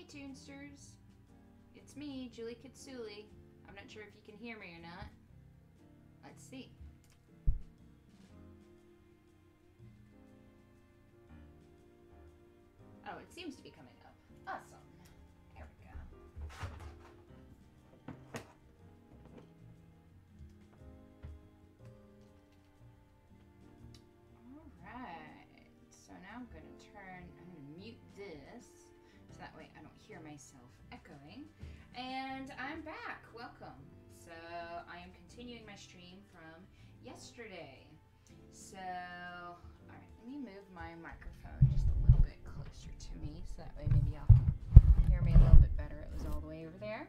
Tunesters, it's me, Julie Kitsulie. I'm not sure if you can hear me or not. Let's see. Oh, it seems to be coming up. Awesome. There we go. Alright. So now I'm going to mute this so that way I don't hear myself echoing. And I'm back. Welcome. So I am continuing my stream from yesterday. So, alright, let me move my microphone just a little bit closer to me so that way maybe y'all can hear me a little bit better. It was all the way over there.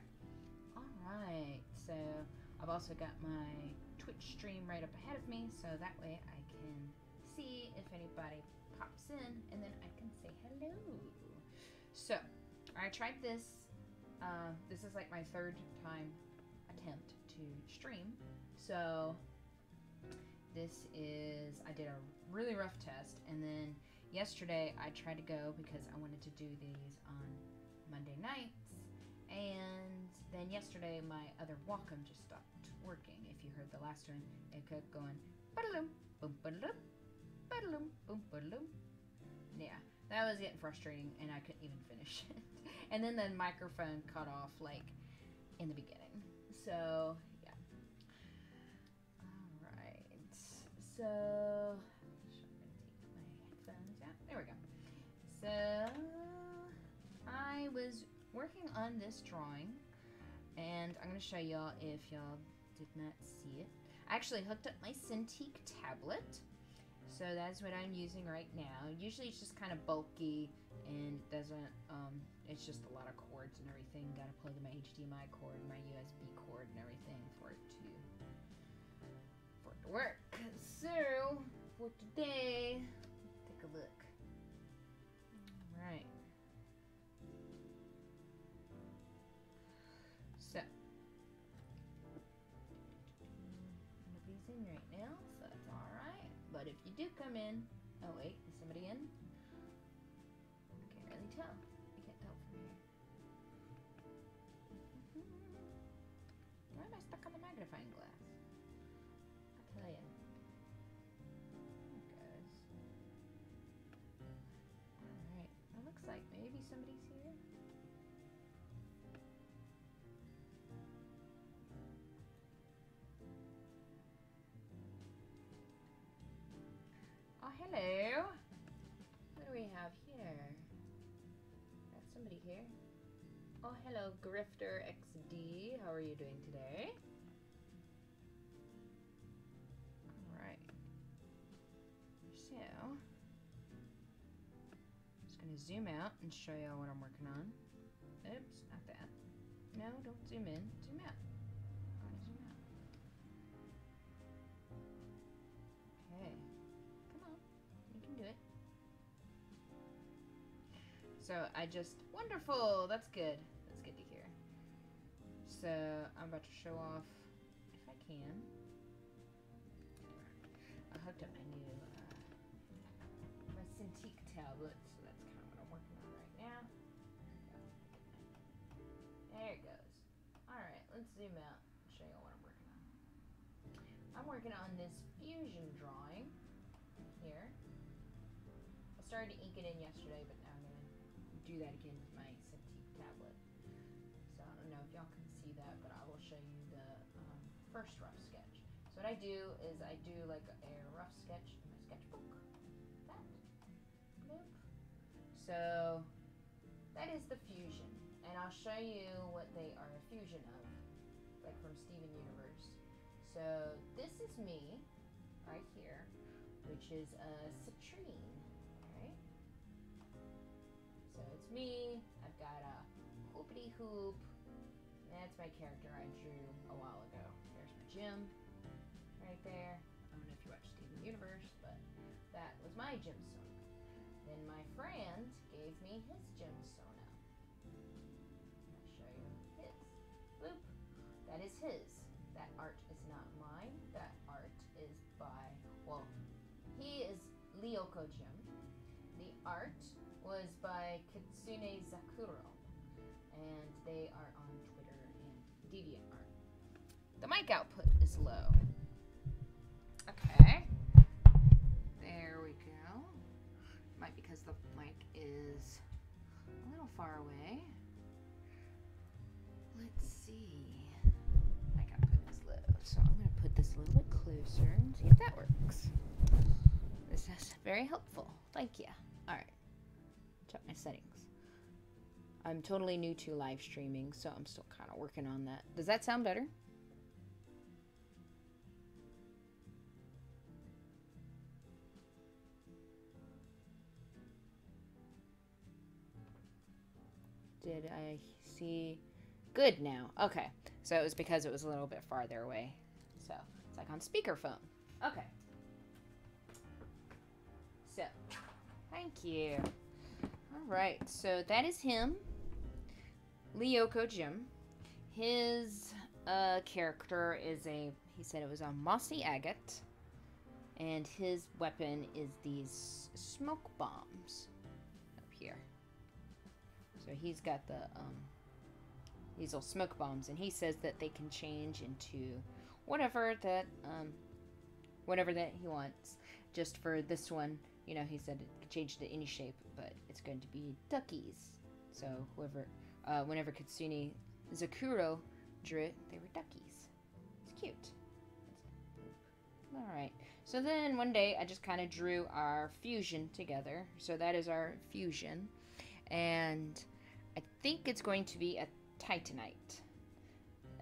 Alright, so I've also got my Twitch stream right up ahead of me so that way I can see if anybody pops in and then I can say hello. So, I tried this. This is like my third time attempt to stream. So, this is, I did a really rough test, and then yesterday I tried to go because I wanted to do these on Monday nights, and then yesterday my other Wacom just stopped working. If you heard the last one, it kept going ba-da-loom, boom, ba-da-loom, ba-da-loom, boom, ba-da-loom. Yeah, that was getting frustrating, and I couldn't even finish it. And then the microphone cut off, like, in the beginning. So, yeah. Alright. So, I'm going to take my headphones out. There we go. So, I was working on this drawing, and I'm going to show y'all if y'all did not see it. I actually hooked up my Cintiq tablet. So that's what I'm using right now. Usually it's just kind of bulky and doesn't, it's just a lot of cords and everything. Gotta plug in my HDMI cord, my USB cord and everything for it to work. So, for today, let's take a look. Alright. So, nobody's in right now, so that's alright. But if you do come in, oh wait, is somebody in? I can't really tell. I can't tell from here. Why am I stuck on the magnifying glass? I'll tell you. There it goes. Alright, it looks like maybe somebody's here. Oh, hello. What do we have here? Got somebody here. Oh, hello, Grifter XD. How are you doing today? Alright. So, just going to zoom out and show y'all what I'm working on. Oops, not that. No, don't zoom in. Zoom out. I want to zoom out. Okay. You can do it. So I just, wonderful, that's good. That's good to hear. So I'm about to show off, if I can. I hooked up my new, my Cintiq tablet, so that's kind of what I'm working on right now. There it goes. Alright, let's zoom out and show you what I'm working on. I'm working on this fusion drawing here. I started to ink it in yesterday, but now I'm going to do that again with my Cintiq tablet. So I don't know if y'all can see that, but I will show you the first rough sketch. So what I do is I do like a rough sketch in my sketchbook. That. Nope. So that is the fusion. And I'll show you what they are a fusion of, like from Steven Universe. So this is me, right here, which is a Citrine. So it's me, I've got a hoopity hoop, that's my character I drew a while ago. There's my gym, right there. I don't know if you watch Steven Universe, but that was my gemstone. Then my friend gave me his gemstone out. I'll show you his. Boop. That is his. That art is not mine. That art is by, well, he is Lyoko Gym. The art was by Kitsune Zakuro. and they are on Twitter and DeviantArt. The mic output is low. Okay. There we go. Might be because the mic is a little far away. Let's see. Mic output is low, so I'm going to put this a little bit closer and see if that works. This is very helpful. Thank you. Alright. Check my settings. I'm totally new to live streaming, so I'm still kind of working on that. Does that sound better? Did I see? Good now. Okay. So it was because it was a little bit farther away. So it's like on speakerphone. Okay. So, thank you. Alright, so that is him. Lyoko Jim. His character is he said it was a Mossy Agate. And his weapon is these smoke bombs up here. So he's got these little smoke bombs, and he says that they can change into whatever that he wants. Just for this one, you know, he said it could change to any shape, but it's going to be duckies. So whenever Kitsulie Zakuro drew it, they were duckies. It's cute. Alright, so then one day I just kind of drew our fusion together. So that is our fusion. And I think it's going to be a Titanite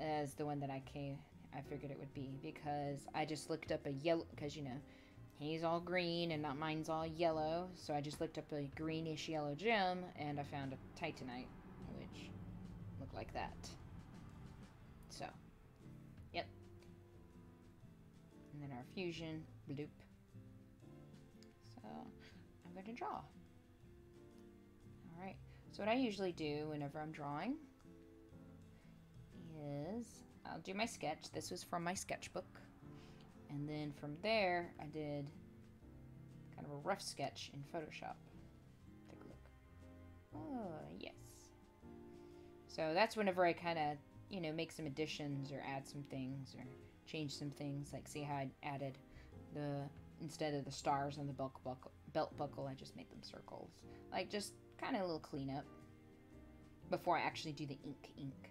as the one that I figured it would be, because I just looked up a yellow, because you know, he's all green and not mine's all yellow, so I just looked up a greenish yellow gem and I found a Titanite, which looked like that. So, yep. And then our fusion, bloop. So, I'm going to draw. Alright, so what I usually do whenever I'm drawing is I'll do my sketch. This was from my sketchbook. And then from there, I did kind of a rough sketch in Photoshop. Take a look. Oh, yes. So that's whenever I kind of, you know, make some additions or add some things or change some things. Like, see how I added instead of the stars on the belt buckle, I just made them circles. Like, just kind of a little cleanup before I actually do the ink.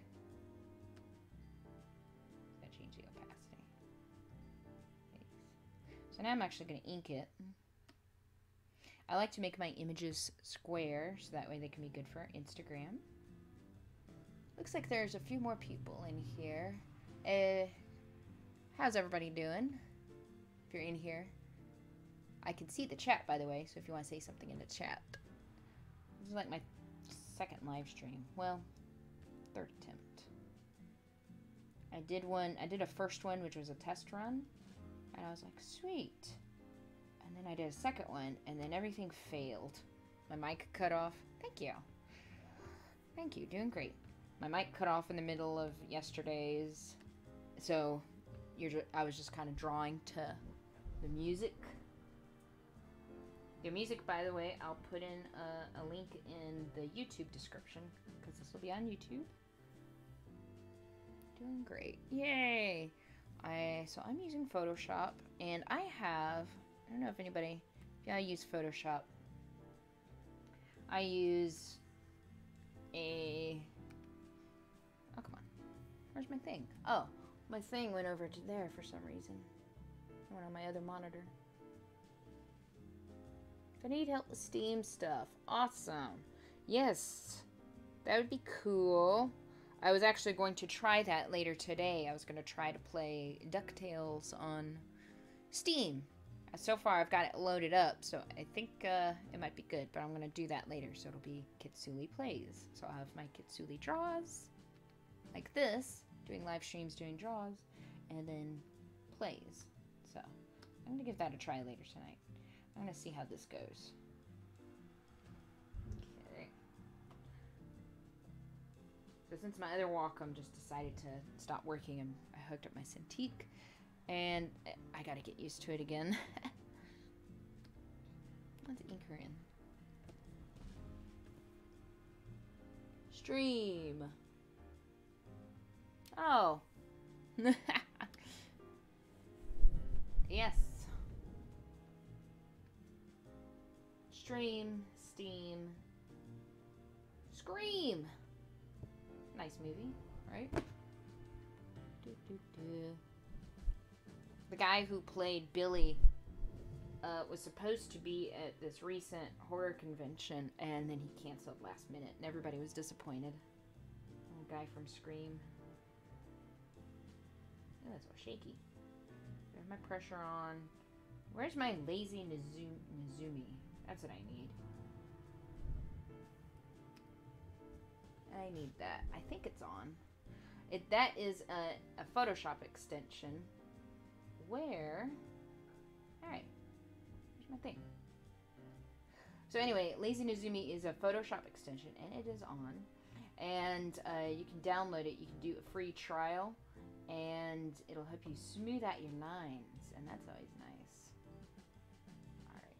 Gotta change the opacity. So now I'm actually going to ink it. I like to make my images square so that way they can be good for Instagram. Looks like there's a few more people in here. How's everybody doing? If you're in here. I can see the chat, by the way, so if you want to say something in the chat. This is like my second live stream. Well, third attempt. I did a first one, which was a test run. And I was like, sweet. And then I did a second one, and then everything failed. My mic cut off. Thank you. Thank you. Doing great. My mic cut off in the middle of yesterday's. So, I was just kind of drawing to the music. The music, by the way, I'll put in a link in the YouTube description, because this will be on YouTube. Doing great. Yay! So I'm using Photoshop, and I don't know if anybody, I use Photoshop. I use oh, come on. Where's my thing? Oh, my thing went over to there for some reason. It went on my other monitor. If I need help with Steam stuff, awesome. Yes, that would be cool. I was actually going to try that later today. I was going to try to play DuckTales on Steam. So far, I've got it loaded up, so I think it might be good, but I'm going to do that later, so it'll be Kitsulie Plays. So I'll have my Kitsulie draws, like this, doing live streams, doing draws, and then plays. So I'm going to give that a try later tonight. I'm going to see how this goes. Okay. So since my other Wacom just decided to stop working, I hooked up my Cintiq. And I gotta get used to it again. Let's ink her in. Just Stream. Oh. Yes. Stream, Steam, Scream. Nice movie, right? The guy who played Billy was supposed to be at this recent horror convention, and then he canceled last minute, and everybody was disappointed. The guy from Scream. Oh, that's all shaky. There's my pressure on. Where's my lazy Nezumi? That's what I need. I need that. I think it's on. That is a Photoshop extension. Where? Alright. Here's my thing. So anyway, Lazy Nezumi is a Photoshop extension, and it is on. And you can download it. You can do a free trial, and it'll help you smooth out your lines, and that's always nice. Alright.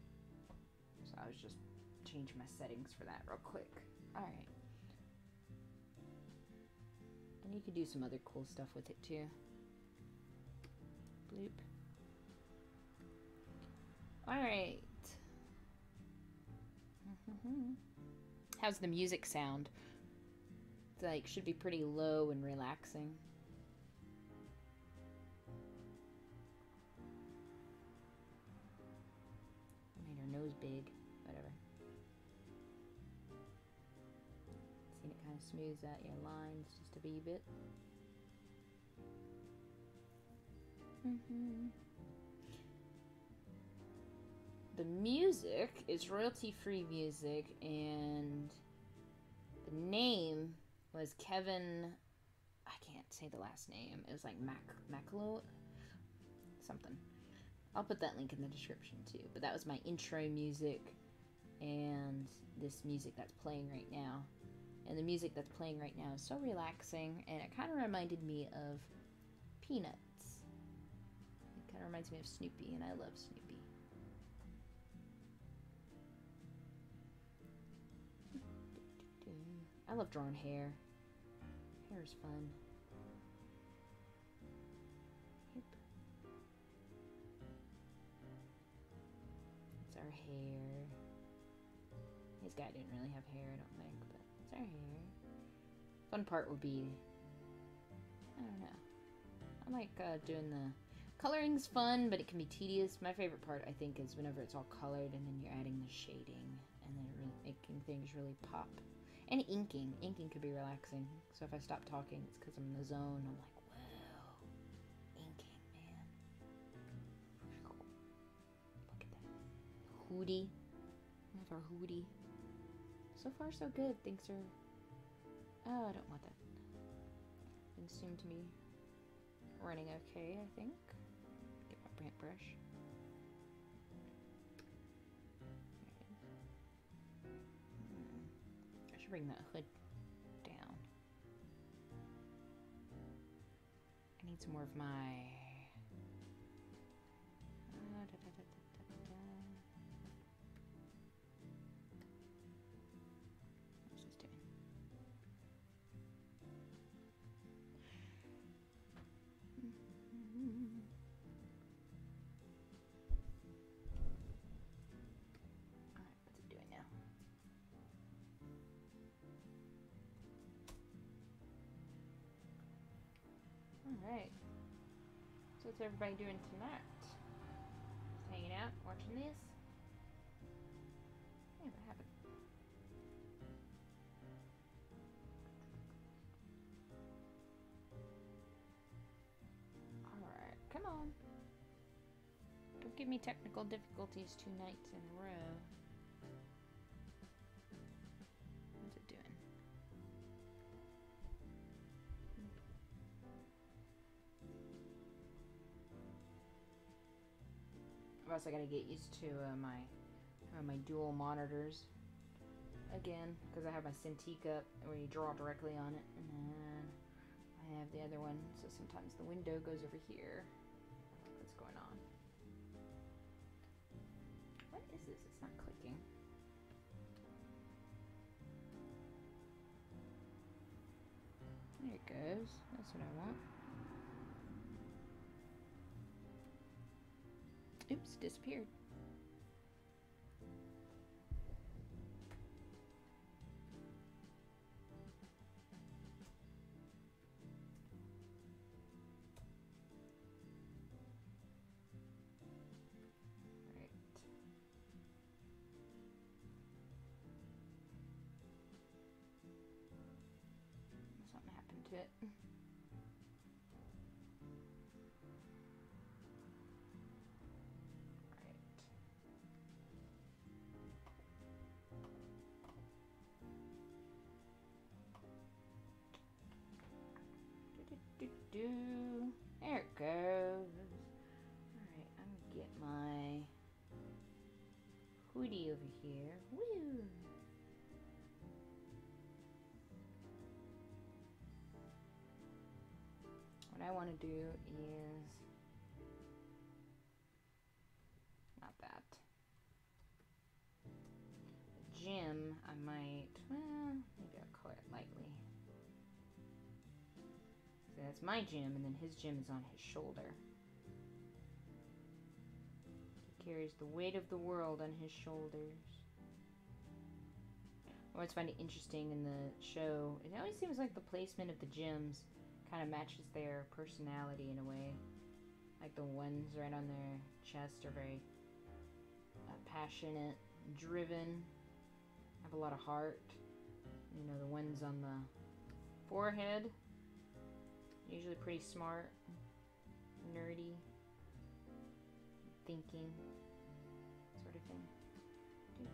So I was just changing my settings for that real quick. Alright. And you could do some other cool stuff with it too. Bloop. Alright. How's the music sound? It's like, should be pretty low and relaxing. Made her nose big. Whatever. See, it kind of smooths out your lines just a wee bit. The music is royalty-free music, and the name was Kevin. I can't say the last name. It was like Macleod, something. I'll put that link in the description too. But that was my intro music, and this music that's playing right now. And the music that's playing right now is so relaxing, and it kind of reminded me of Peanuts. It kind of reminds me of Snoopy, and I love Snoopy. I love drawing hair. Hair is fun. Yep. It's our hair. This guy didn't really have hair, I don't think, but it's our hair. Fun part would be, I don't know. I like doing the coloring's fun, but it can be tedious. My favorite part, I think, is whenever it's all colored and then you're adding the shading and then really making things really pop. And inking. Inking could be relaxing. So if I stop talking, it's because I'm in the zone. I'm like, wow. Inking, man. Look at that. Hootie. That's our hootie. So far, so good. Things are... Oh, I don't want that. Things seem to be running okay, I think. Get my paint brush. Bring that hood down. I need some more of my what's this doing? Alright, what's it doing now? Alright. So what's everybody doing tonight? Just hanging out, watching this? Yeah, what happened? Alright, come on. Don't give me technical difficulties 2 nights in a row. What's it doing? I've also got to get used to my dual monitors again, because I have my Cintiq up where you draw directly on it, and then I have the other one, so sometimes the window goes over here. What's going on? What is this? It's not clicking. There it goes. That's what I want. Oops, disappeared. Right. Something happened to it. There it goes. Alright, I'm gonna get my hoodie over here. Woo! What I want to do is not that. The gym, I might, well, maybe I'll color it lightly. So that's my gym, and then his gym is on his shoulder. He carries the weight of the world on his shoulders. I always find it interesting in the show. It always seems like the placement of the gyms kind of matches their personality in a way. Like the ones right on their chest are very passionate, driven, have a lot of heart. You know, the ones on the forehead, usually pretty smart, nerdy, thinking, sort of thing. Here's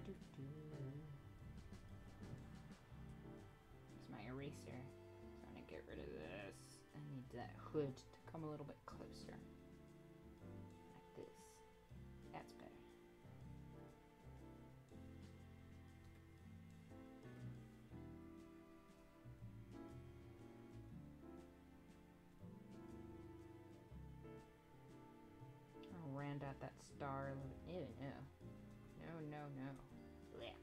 my eraser. So I'm gonna get rid of this. I need that hood to come a little bit closer. Like this. That's better. I'll round out that star a little bit. Ew, no. No. Blech.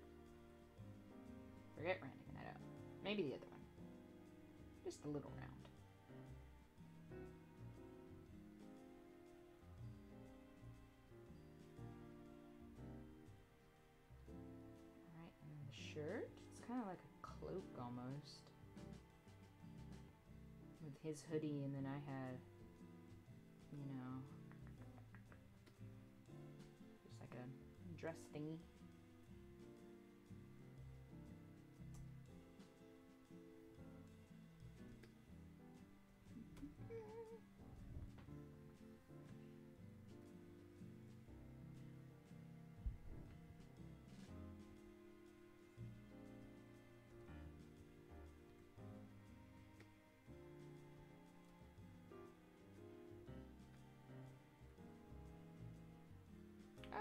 Forget rounding that out. Maybe the other one. Just a little round. Alright, and then the shirt. It's kind of like a cloak almost. With his hoodie, and then I had, you know, just like a dress thingy.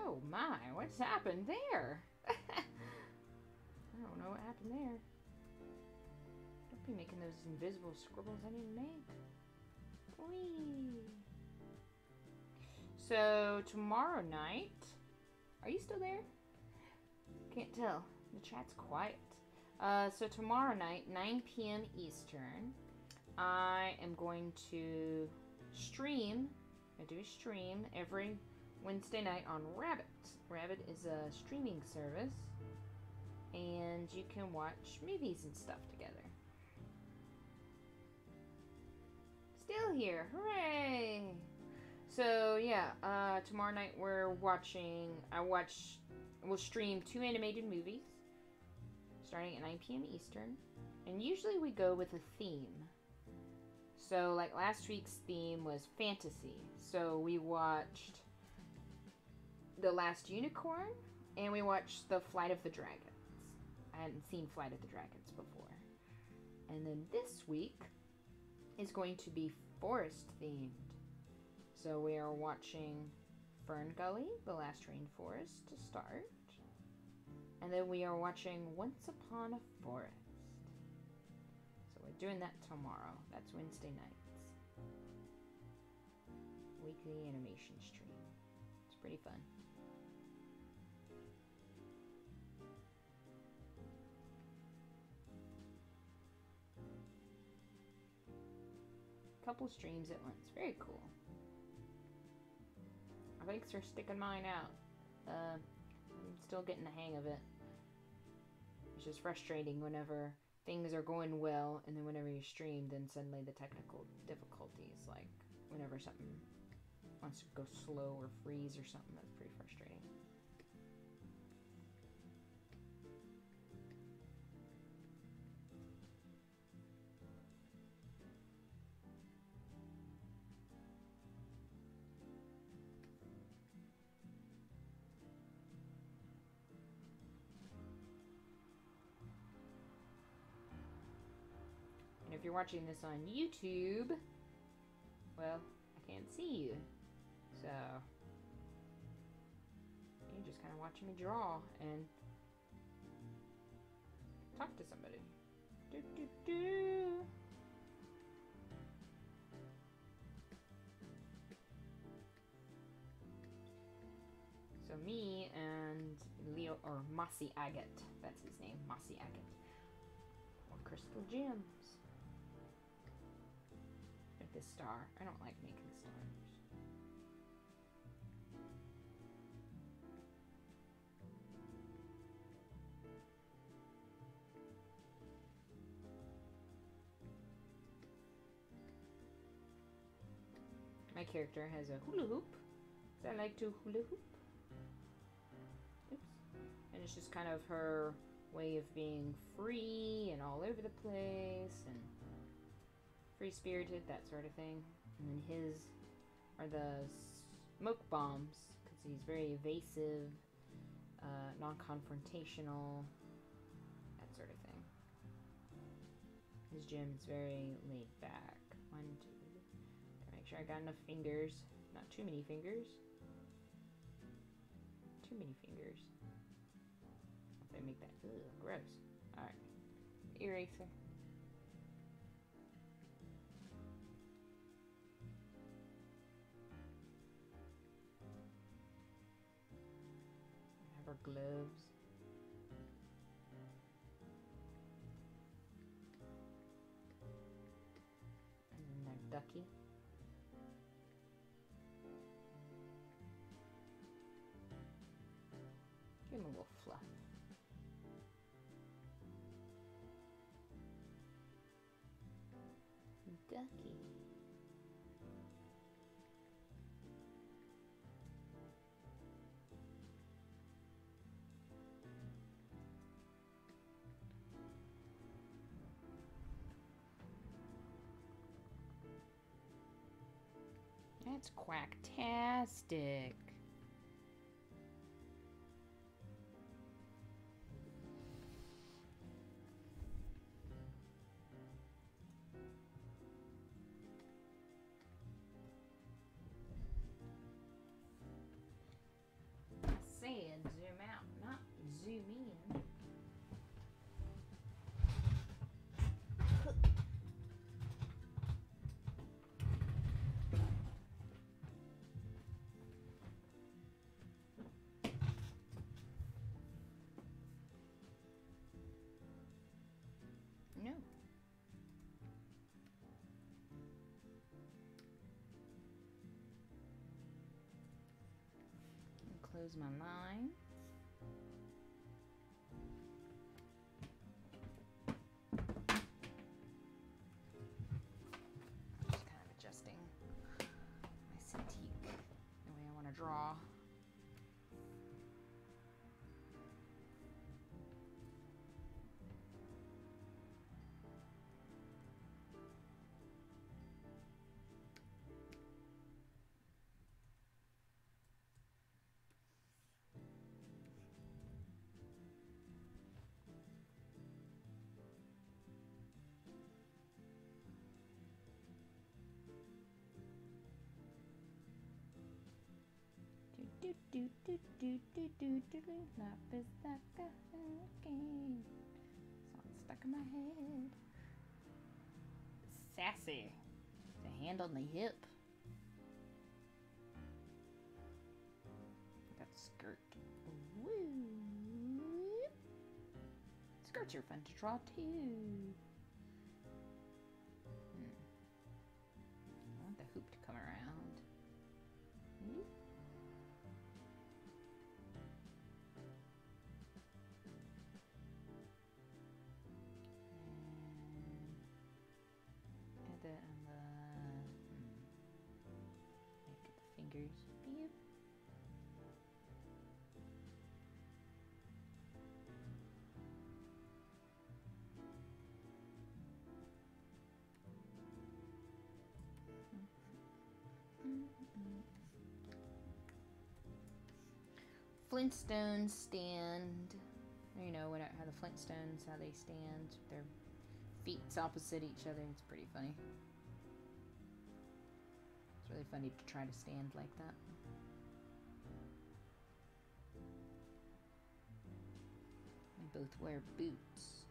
Oh my, what's happened there? I don't know what happened there. Don't be making those invisible scribbles I didn't make. Whee! So, tomorrow night... Are you still there? Can't tell. The chat's quiet. So tomorrow night, 9 p.m. Eastern, I am going to stream. I do a stream every Wednesday night on Rabbit. Rabbit is a streaming service, and you can watch movies and stuff together. Still here, hooray! So yeah, tomorrow night we're watching. We'll stream 2 animated movies, starting at 9 p.m. Eastern, and usually we go with a theme. So like last week's theme was fantasy, so we watched The Last Unicorn, and we watched The Flight of the Dragons. I hadn't seen Flight of the Dragons before. And then this week is going to be forest themed. So we are watching Fern Gully, The Last Rainforest to start. And then we are watching Once Upon a Forest. So we're doing that tomorrow. That's Wednesday nights. Weekly animation stream. It's pretty fun. couple streams at once. Very cool. Thanks for sticking mine out. I'm still getting the hang of it. It's just frustrating whenever things are going well, and then whenever you stream, then suddenly the technical difficulties, like whenever something wants to go slow or freeze or something, that's pretty frustrating. If you're watching this on YouTube, well, I can't see you. So, you're just kind of watching me draw and talk to somebody. Do, do, do. So me and Leo, or Mossy Agate, that's his name, Mossy Agate. More crystal gems. This star. I don't like making stars. My character has a hula hoop. So I like to hula hoop. Oops. And it's just kind of her way of being free and all over the place and free-spirited, that sort of thing. And then his are the smoke bombs, because he's very evasive, non-confrontational, that sort of thing. His gym is very laid back. 1, 2. Gotta make sure I got enough fingers. Not too many fingers. Too many fingers. If I make that, ugh, gross. Alright. Eraser. Gloves. And then their ducky. Give him a little fluff. Ducky. That's quacktastic. I said zoom out, not zoom in. No. Close my line. Just kind of adjusting my Cintiq the way I want to draw. Do do do do do do do do. Life is like a hurricane. Song stuck in my head. Sassy. The hand on the hip. Got a skirt. Woo. Skirts are fun to draw too. Flintstones stand. You know, how the Flintstones, how they stand. Their feet opposite each other. It's pretty funny. It's really funny to try to stand like that. We both wear boots.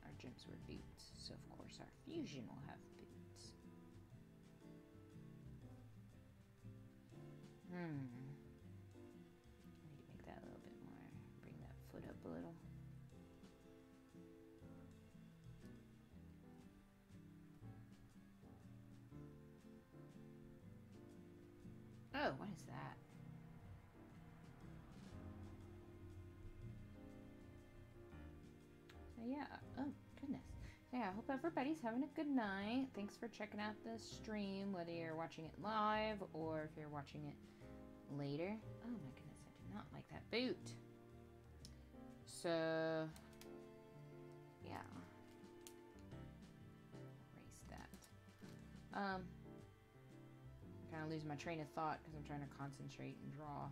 Our gyms wear boots. So, of course, our fusion will have boots. I need to make that a little bit more. Bring that foot up a little. Oh, what is that? So yeah, oh goodness. So yeah, I hope everybody's having a good night. Thanks for checking out this stream, whether you're watching it live or if you're watching it later. Oh my goodness, I do not like that boot. So yeah, erase that. I'm kind of losing my train of thought because I'm trying to concentrate and draw.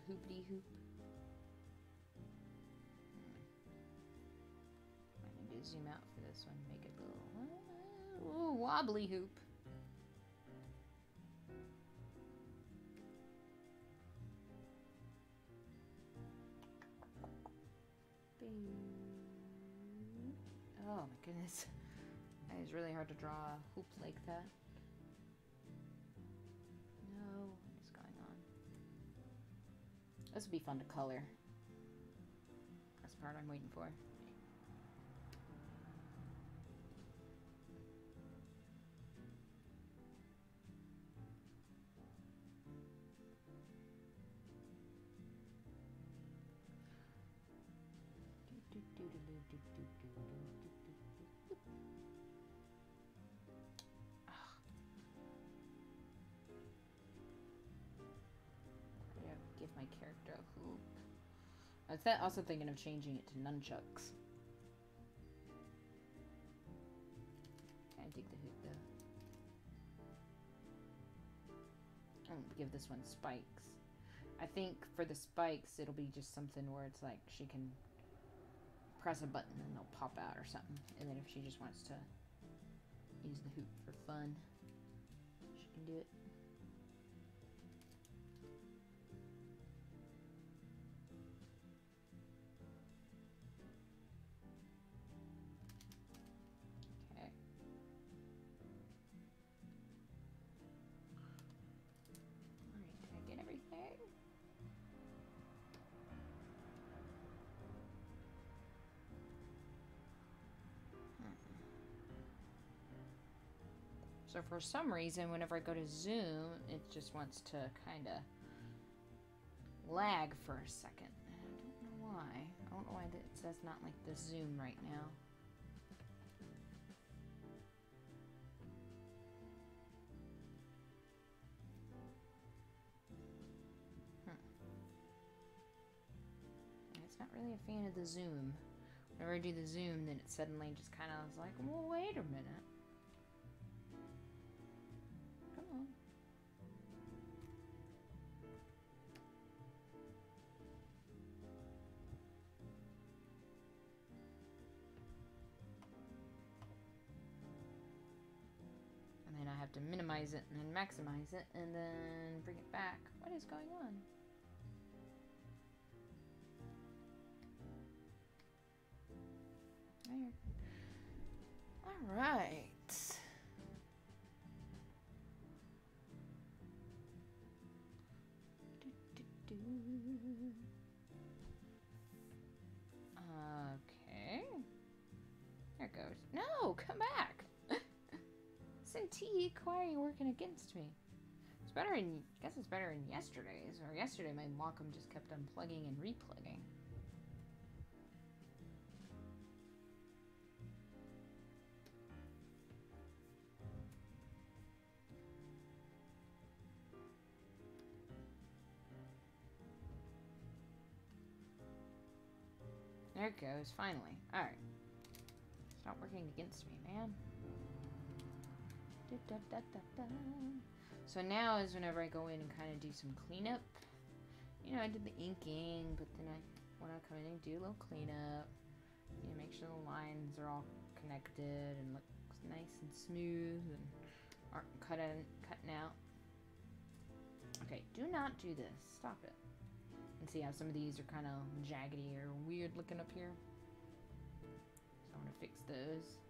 Hoopity hoop. I need to zoom out for this one, make it a little wobbly hoop. Oh my goodness. It's really hard to draw a hoop like that. No, what is going on? This would be fun to color. That's the part I'm waiting for. Give my character a hoop. I was also thinking of changing it to nunchucks. I dig the hoop though. I'm gonna give this one spikes. I think for the spikes it'll be just something where it's like she can press a button and they'll pop out or something. And then if she just wants to use the hoop for fun, she can do it. So for some reason, whenever I go to zoom, it just wants to kind of lag for a second. I don't know why. I don't know why it says not like the zoom right now. It's not really a fan of the zoom. Whenever I do the zoom, then it suddenly just kind of was like, well, wait a minute. To minimize it and then maximize it and then bring it back. What is going on? There. All right. Okay. There it goes. No, come back. Cintiq, why are you working against me? It's better in, I guess it's better in yesterday's, or yesterday my Wacom just kept unplugging and replugging. it goes. Finally. Alright. Stop working against me, man. So now is whenever I go in and kind of do some cleanup. You know, I did the inking, but then I want to come in and do a little cleanup. You know, make sure the lines are all connected and look nice and smooth and aren't cutting out. Okay, do not do this. Stop it. And see how some of these are kind of jaggedy or weird looking up here? So I'm going to fix those.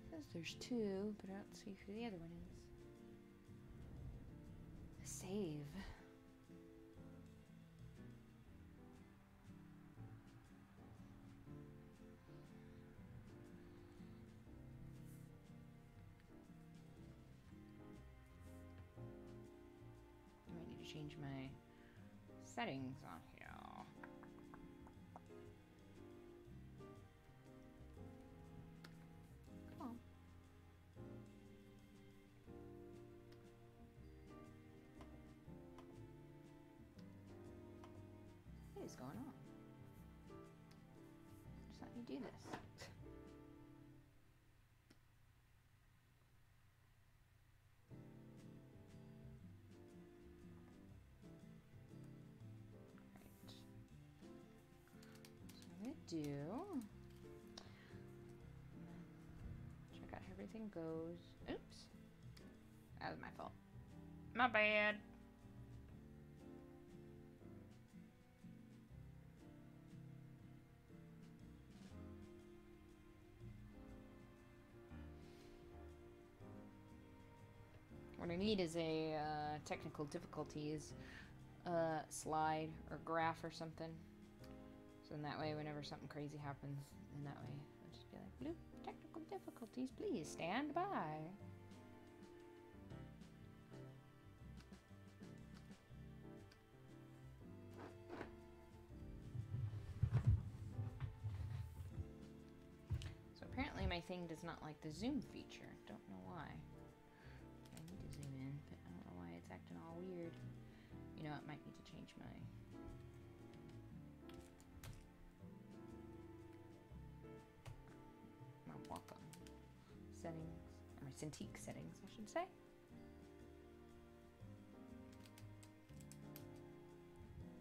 Says there's two, but I don't see who the other one is. Save. I might need to change my settings on here. What is going on? Just let me do this. Do check out how everything goes. Oops, that was my fault. My bad. What I need is a technical difficulties slide or graph or something. So in that way, whenever something crazy happens, in that way, I'll just be like, bloop, technical difficulties, please stand by. So apparently my thing does not like the zoom feature. Don't know why. I need to zoom in, but I don't know why it's acting all weird. You know, it might need to change my... settings, or Cintiq settings, I should say.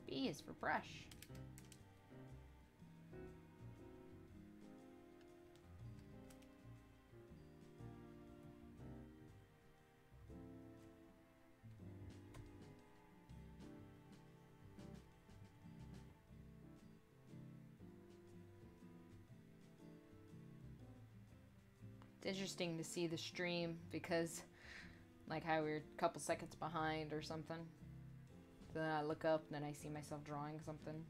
B is for brush. It's interesting to see the stream because like how we're a couple seconds behind or something. So then I look up and then I see myself drawing something.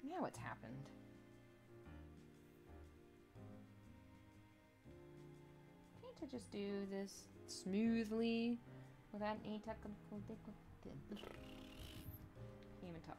Yeah, what's happened? Can't I just do this smoothly without any technical difficulty? Can't even talk.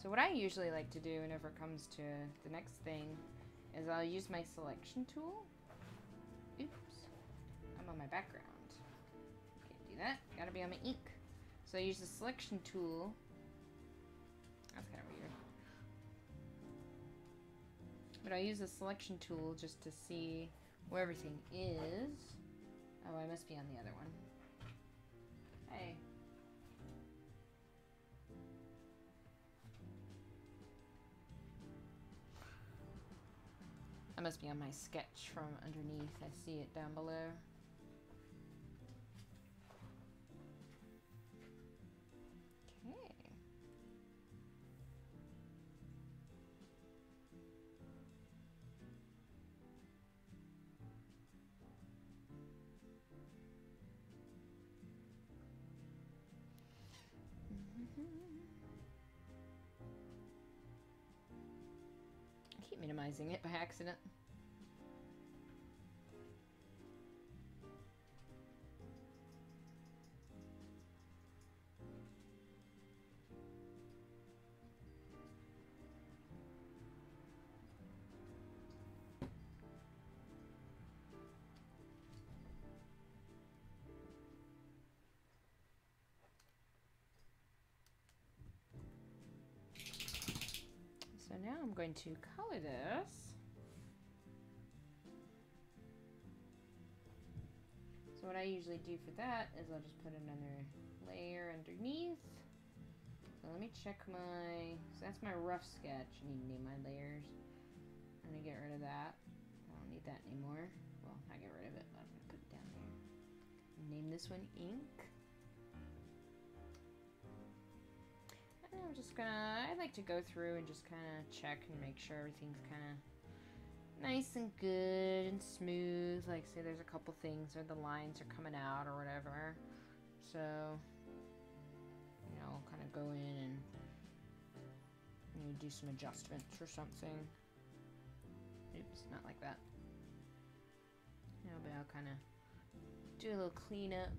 So what I usually like to do whenever it comes to the next thing is I'll use my selection tool. Oops, I'm on my background. Can't do that, gotta be on my ink. So I use the selection tool. That's kind of weird. But I use the selection tool just to see where everything is. Oh, I must be on the other one. Hey. That must be on my sketch from underneath. I see it down below. Okay. I keep minimizing it by accident. So now I'm going to color this. So what I usually do for that is I'll just put another layer underneath. So let me check my, so that's my rough sketch. I need to name my layers. I'm gonna get rid of that. I don't need that anymore. Well, I get rid of it, but I'm gonna put it down there. Name this one ink. And I'm just gonna, I like to go through and just kind of check and make sure everything's kind of nice and good and smooth. Like, say there's a couple things or the lines are coming out or whatever. So, you know, I'll kind of go in and, you know, do some adjustments or something. Oops, not like that. You know, but I'll kind of do a little cleanup.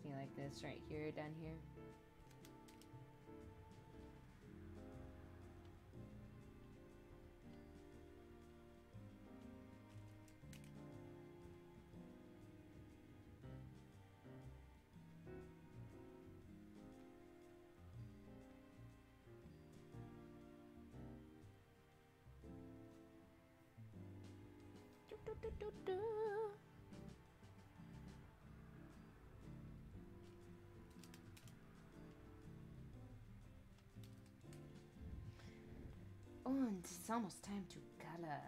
See, like this right here, down here. And it's almost time to color.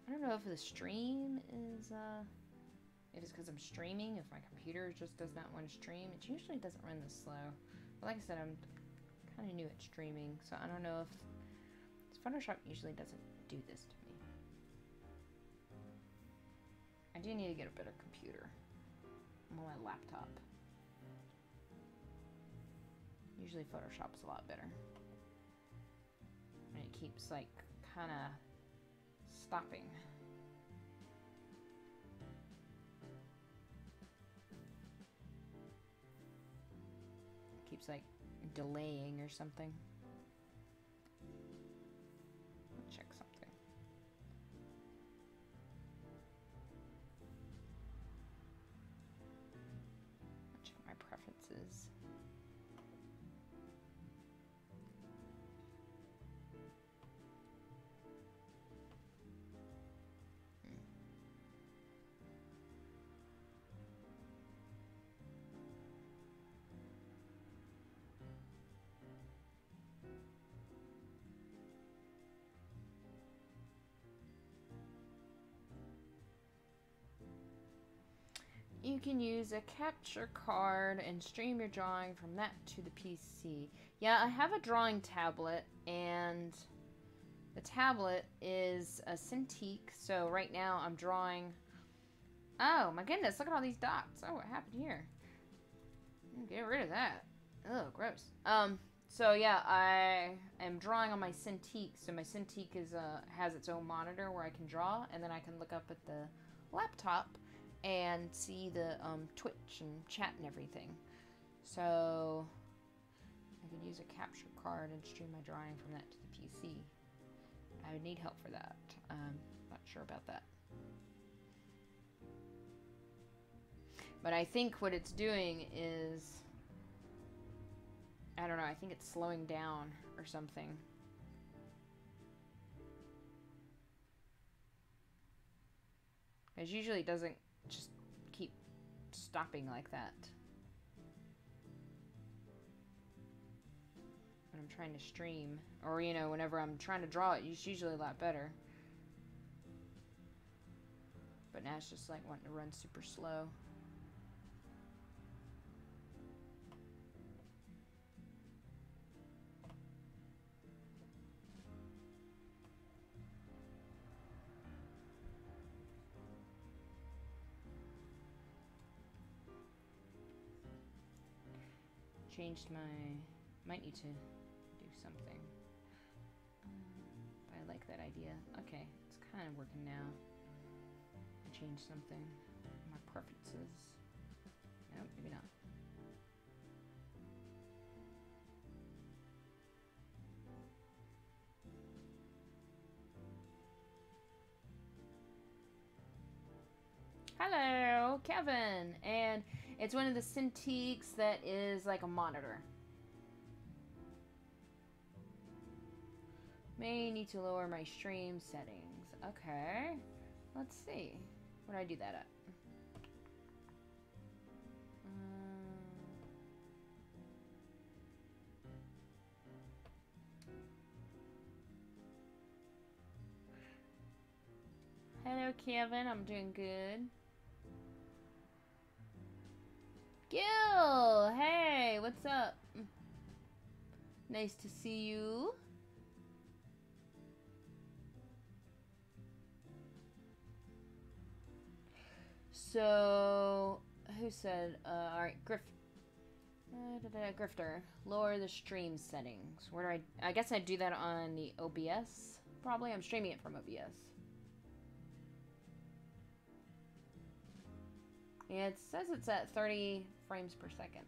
I don't know if the stream is, if it's because I'm streaming, if my computer just does not want to stream. It usually doesn't run this slow. But like I said, I'm kind of new at streaming, so I don't know if Photoshop usually doesn't do this to me. I do need to get a better computer. I'm on my laptop. Usually Photoshop's a lot better. And it keeps like kind of stopping. It keeps like delaying or something. Let's check something. I'll check my preferences. You can use a capture card and stream your drawing from that to the PC. Yeah, I have a drawing tablet, and the tablet is a Cintiq, so right now I'm drawing... Oh, my goodness, look at all these dots. Oh, what happened here? Get rid of that. Oh, gross. So yeah, I am drawing on my Cintiq, so my Cintiq is, has its own monitor where I can draw, and then I can look up at the laptop and see the Twitch and chat and everything. So I could use a capture card and stream my drawing from that to the PC. I would need help for that. Not sure about that. But I think what it's doing is, I don't know, I think it's slowing down or something. Because usually it doesn't just keep stopping like that. When I'm trying to stream. Or, you know, whenever I'm trying to draw it, it's usually a lot better. But now it's just like wanting to run super slow. Changed my... Might need to do something. But I like that idea. Okay, it's kind of working now. Change something. My preferences. No, maybe not. Hello, Kevin! And it's one of the Cintiqs that is like a monitor. May need to lower my stream settings. Okay. Let's see. What do I do that at? Hello, Kevin. I'm doing good. Gil! Hey, what's up? Nice to see you. So, who said, alright, Grifter, lower the stream settings. Where do I guess I'd do that on the OBS, probably. I'm streaming it from OBS. Yeah, it says it's at 30 frames per second.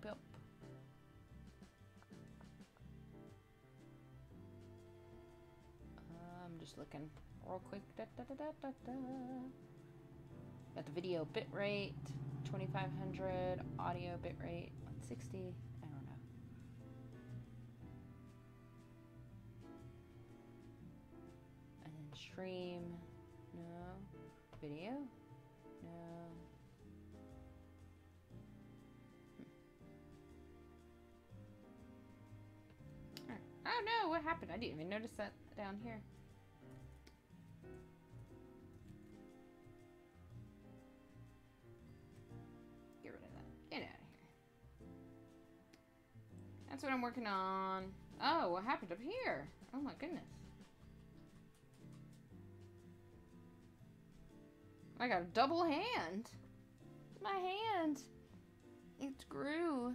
Yep. I'm just looking real quick. Got the video bitrate, 2500, audio bitrate, 160. I don't know. And then stream, no. Video, no. Oh no, what happened? I didn't even notice that down here. Get rid of that. Get out of here. That's what I'm working on. Oh, what happened up here? Oh my goodness. I got a double hand. My hand. It grew.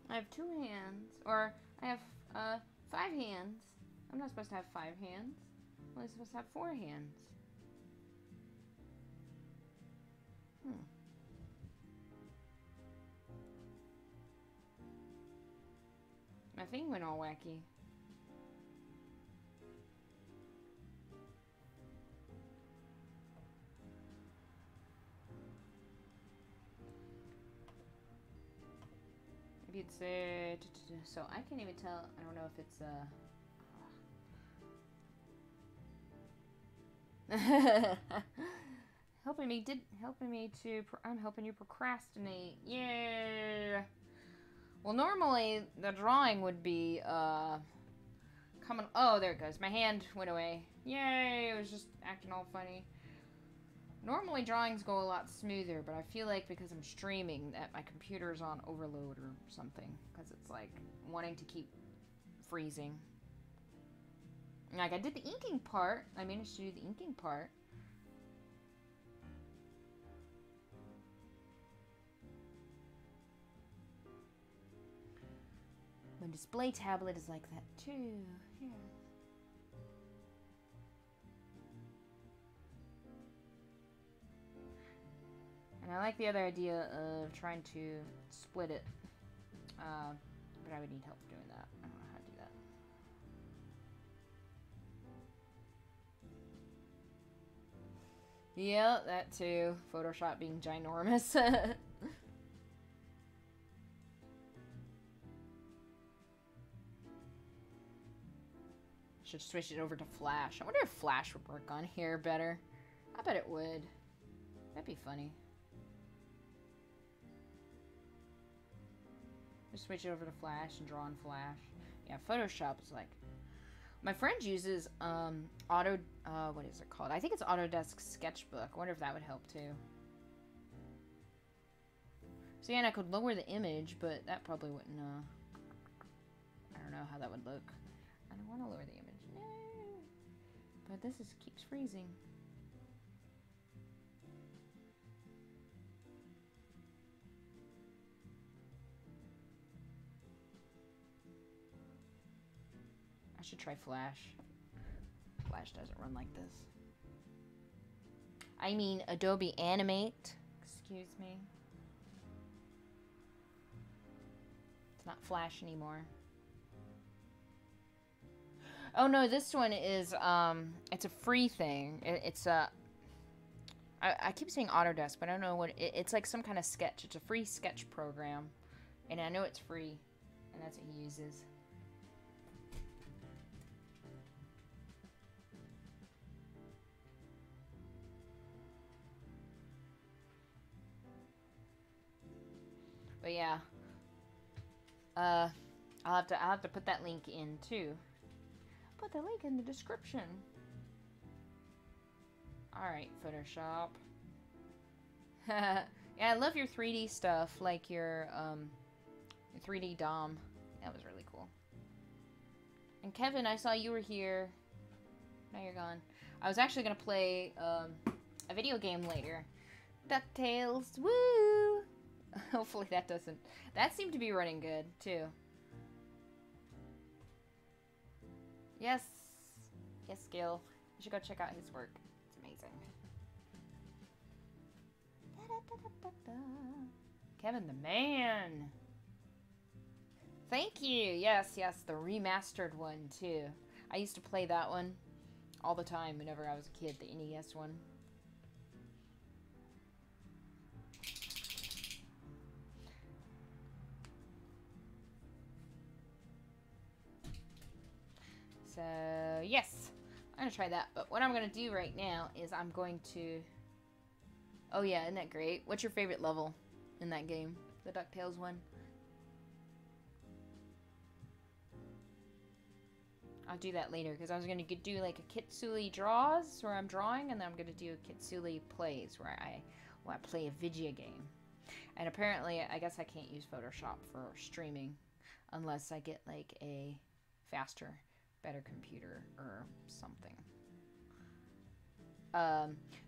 I have 2 hands. Or I have 5 hands. I'm not supposed to have 5 hands. I'm only supposed to have 4 hands. My thing went all wacky. Maybe it's so I can't even tell. I don't know if it's helping you procrastinate. Yeah. Well, normally the drawing would be coming. Oh, there it goes. My hand went away. Yay! It was just acting all funny. Normally drawings go a lot smoother, but I feel like because I'm streaming that my computer's on overload or something, because it's like wanting to keep freezing. Like I did the inking part. I managed to do the inking part. My display tablet is like that too. Here. And I like the other idea of trying to split it, but I would need help doing that. I don't know how to do that. Yeah, that too. Photoshop being ginormous. Should switch it over to Flash. I wonder if Flash would work on here better. I bet it would. That'd be funny. Just switch it over to Flash and draw on Flash. Yeah, Photoshop is like... My friend uses, what is it called? I think it's Autodesk Sketchbook. I wonder if that would help too. So yeah, and I could lower the image, but that probably wouldn't, I don't know how that would look. I don't want to lower the image. No. But this keeps freezing. I should try Flash. Flash doesn't run like this. I mean Adobe Animate. Excuse me. It's not Flash anymore. Oh no, this one is, it's a free thing. It's a... I keep saying Autodesk, but I don't know what... It's like some kind of sketch. It's a free sketch program. And I know it's free. And that's what he uses. But yeah, I'll have to put that link in too. Put the link in the description. All right, Photoshop. Yeah, I love your 3D stuff, like your 3D DOM. That was really cool. And Kevin, I saw you were here. Now you're gone. I was actually gonna play a video game later. DuckTales, woo! Hopefully that doesn't... That seemed to be running good, too. Yes. Yes, Gil. You should go check out his work. It's amazing. Kevin the man. Thank you. Yes, yes, the remastered one, too. I used to play that one all the time whenever I was a kid, the NES one. So, yes, I'm going to try that. But what I'm going to do right now is I'm going to... Oh, yeah, isn't that great? What's your favorite level in that game? The DuckTales one? I'll do that later, because I was going to do, like, a Kitsulie draws, where I'm drawing, and then I'm going to do a Kitsulie plays, where I play a video game. And apparently, I guess I can't use Photoshop for streaming, unless I get, like, a faster... better computer or something.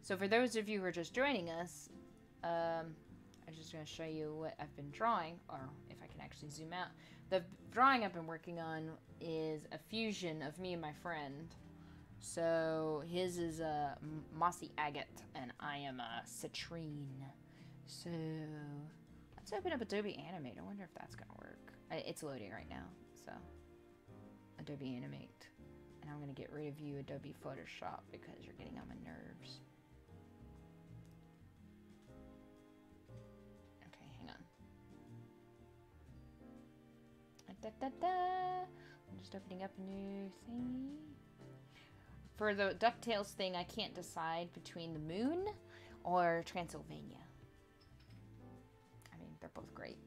So for those of you who are just joining us, I'm just going to show you what I've been drawing, or if I can actually zoom out. The drawing I've been working on is a fusion of me and my friend. So his is a Mossy Agate, and I am a Citrine. So let's open up Adobe Animate. I wonder if that's going to work. It's loading right now, so... Adobe Animate. And I'm going to get rid of you, Adobe Photoshop, because you're getting on my nerves. Okay, hang on. I'm just opening up a new thing. For the DuckTales thing, I can't decide between the moon or Transylvania. I mean, they're both great.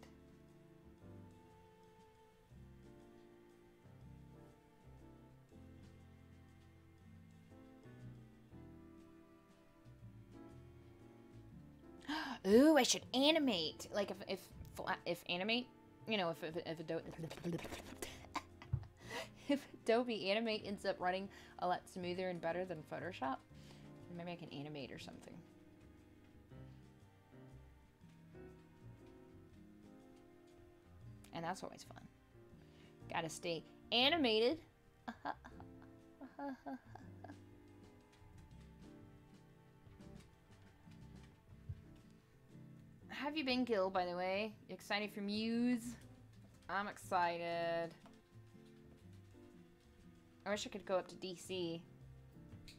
Ooh, I should animate. Like if animate, you know, if Adobe Animate ends up running a lot smoother and better than Photoshop, maybe I can animate or something. And that's always fun. Gotta stay animated. Have you been, Gil, by the way? You excited for Muse? I'm excited. I wish I could go up to DC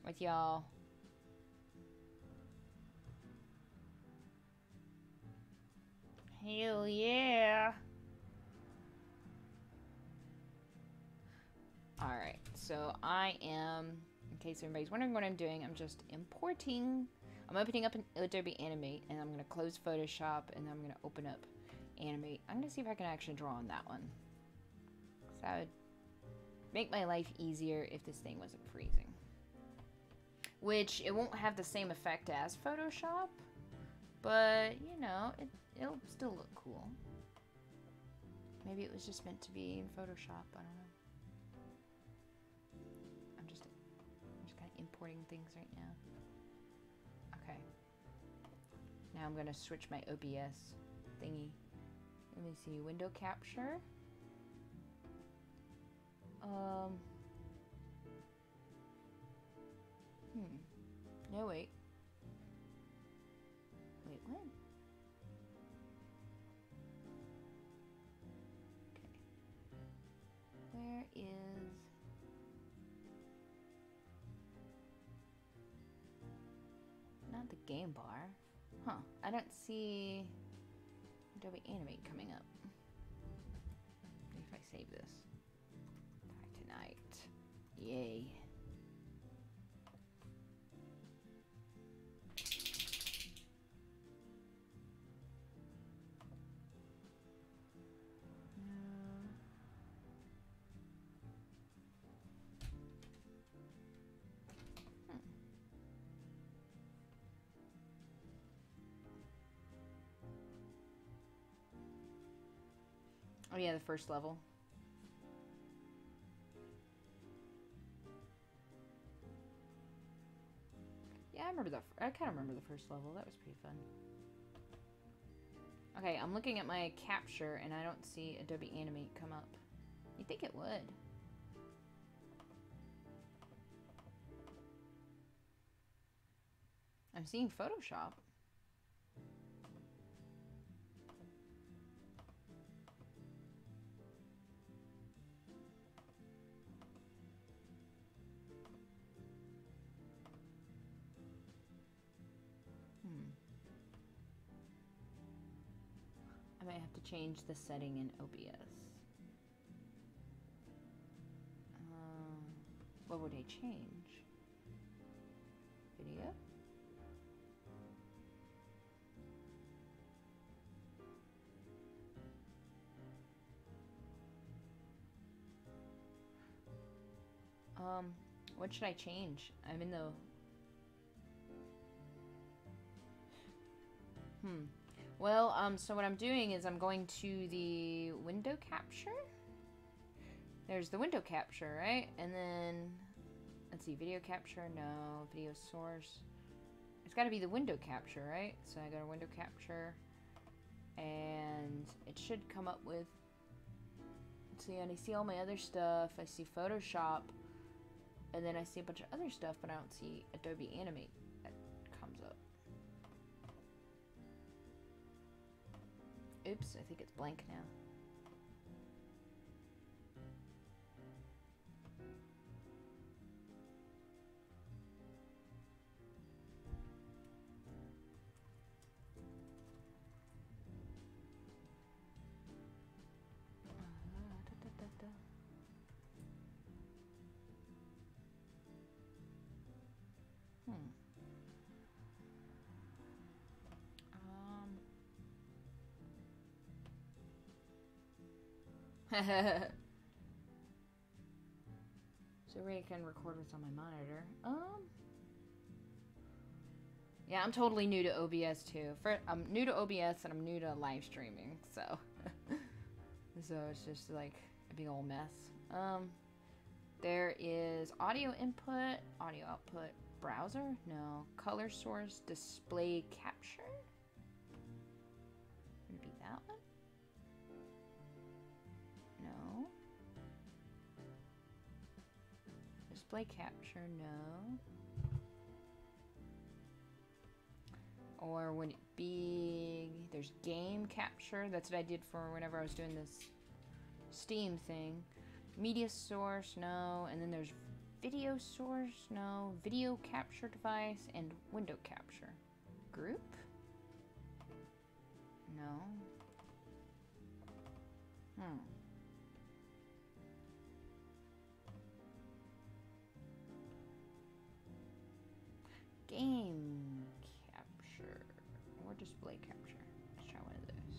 with y'all. Hell yeah. Alright, so I am, in case everybody's wondering what I'm doing, I'm just importing. I'm opening up an Adobe Animate, and I'm going to close Photoshop, and then I'm going to open up Animate. I'm going to see if I can actually draw on that one. So that would make my life easier if this thing wasn't freezing. Which, it won't have the same effect as Photoshop, but, you know, it'll still look cool. Maybe it was just meant to be in Photoshop, I don't know. I'm just kind of importing things right now. Okay. Now I'm going to switch my OBS thingy. Let me see, window capture. No, wait. Wait, what? Okay. Where is... Not the game bar. Huh. I don't see Adobe Animate coming up. Maybe if I save this. Titanite. Yay. Oh yeah, the first level. Yeah, I remember that. I kind of remember the first level. That was pretty fun. Okay, I'm looking at my capture and I don't see Adobe Animate come up. You'd think it would. I'm seeing Photoshop. I might have to change the setting in OBS. What would I change? Video? What should I change? I'm in the... Well, so what I'm doing is I'm going to the window capture. There's the window capture, right? And then, let's see, video capture, no, video source. It's gotta be the window capture, right? So I go to window capture, and it should come up with, let's see, and I see all my other stuff. I see Photoshop, and then I see a bunch of other stuff, but I don't see Adobe Animate that comes up. Oops, I think it's blank now. So I can record what's on my monitor. Yeah, I'm totally new to OBS too. I'm new to OBS and I'm new to live streaming, so so it's just like a big old mess. There is audio input, audio output, browser, no, color source, display capture. Would it be that one? No. Display capture, no. Or would it be, there's game capture. That's what I did for whenever I was doing this Steam thing. Media source, no. And then there's video source, no. Video capture device and window capture. Group? No. Hmm. Game capture or display capture. Let's try one of those.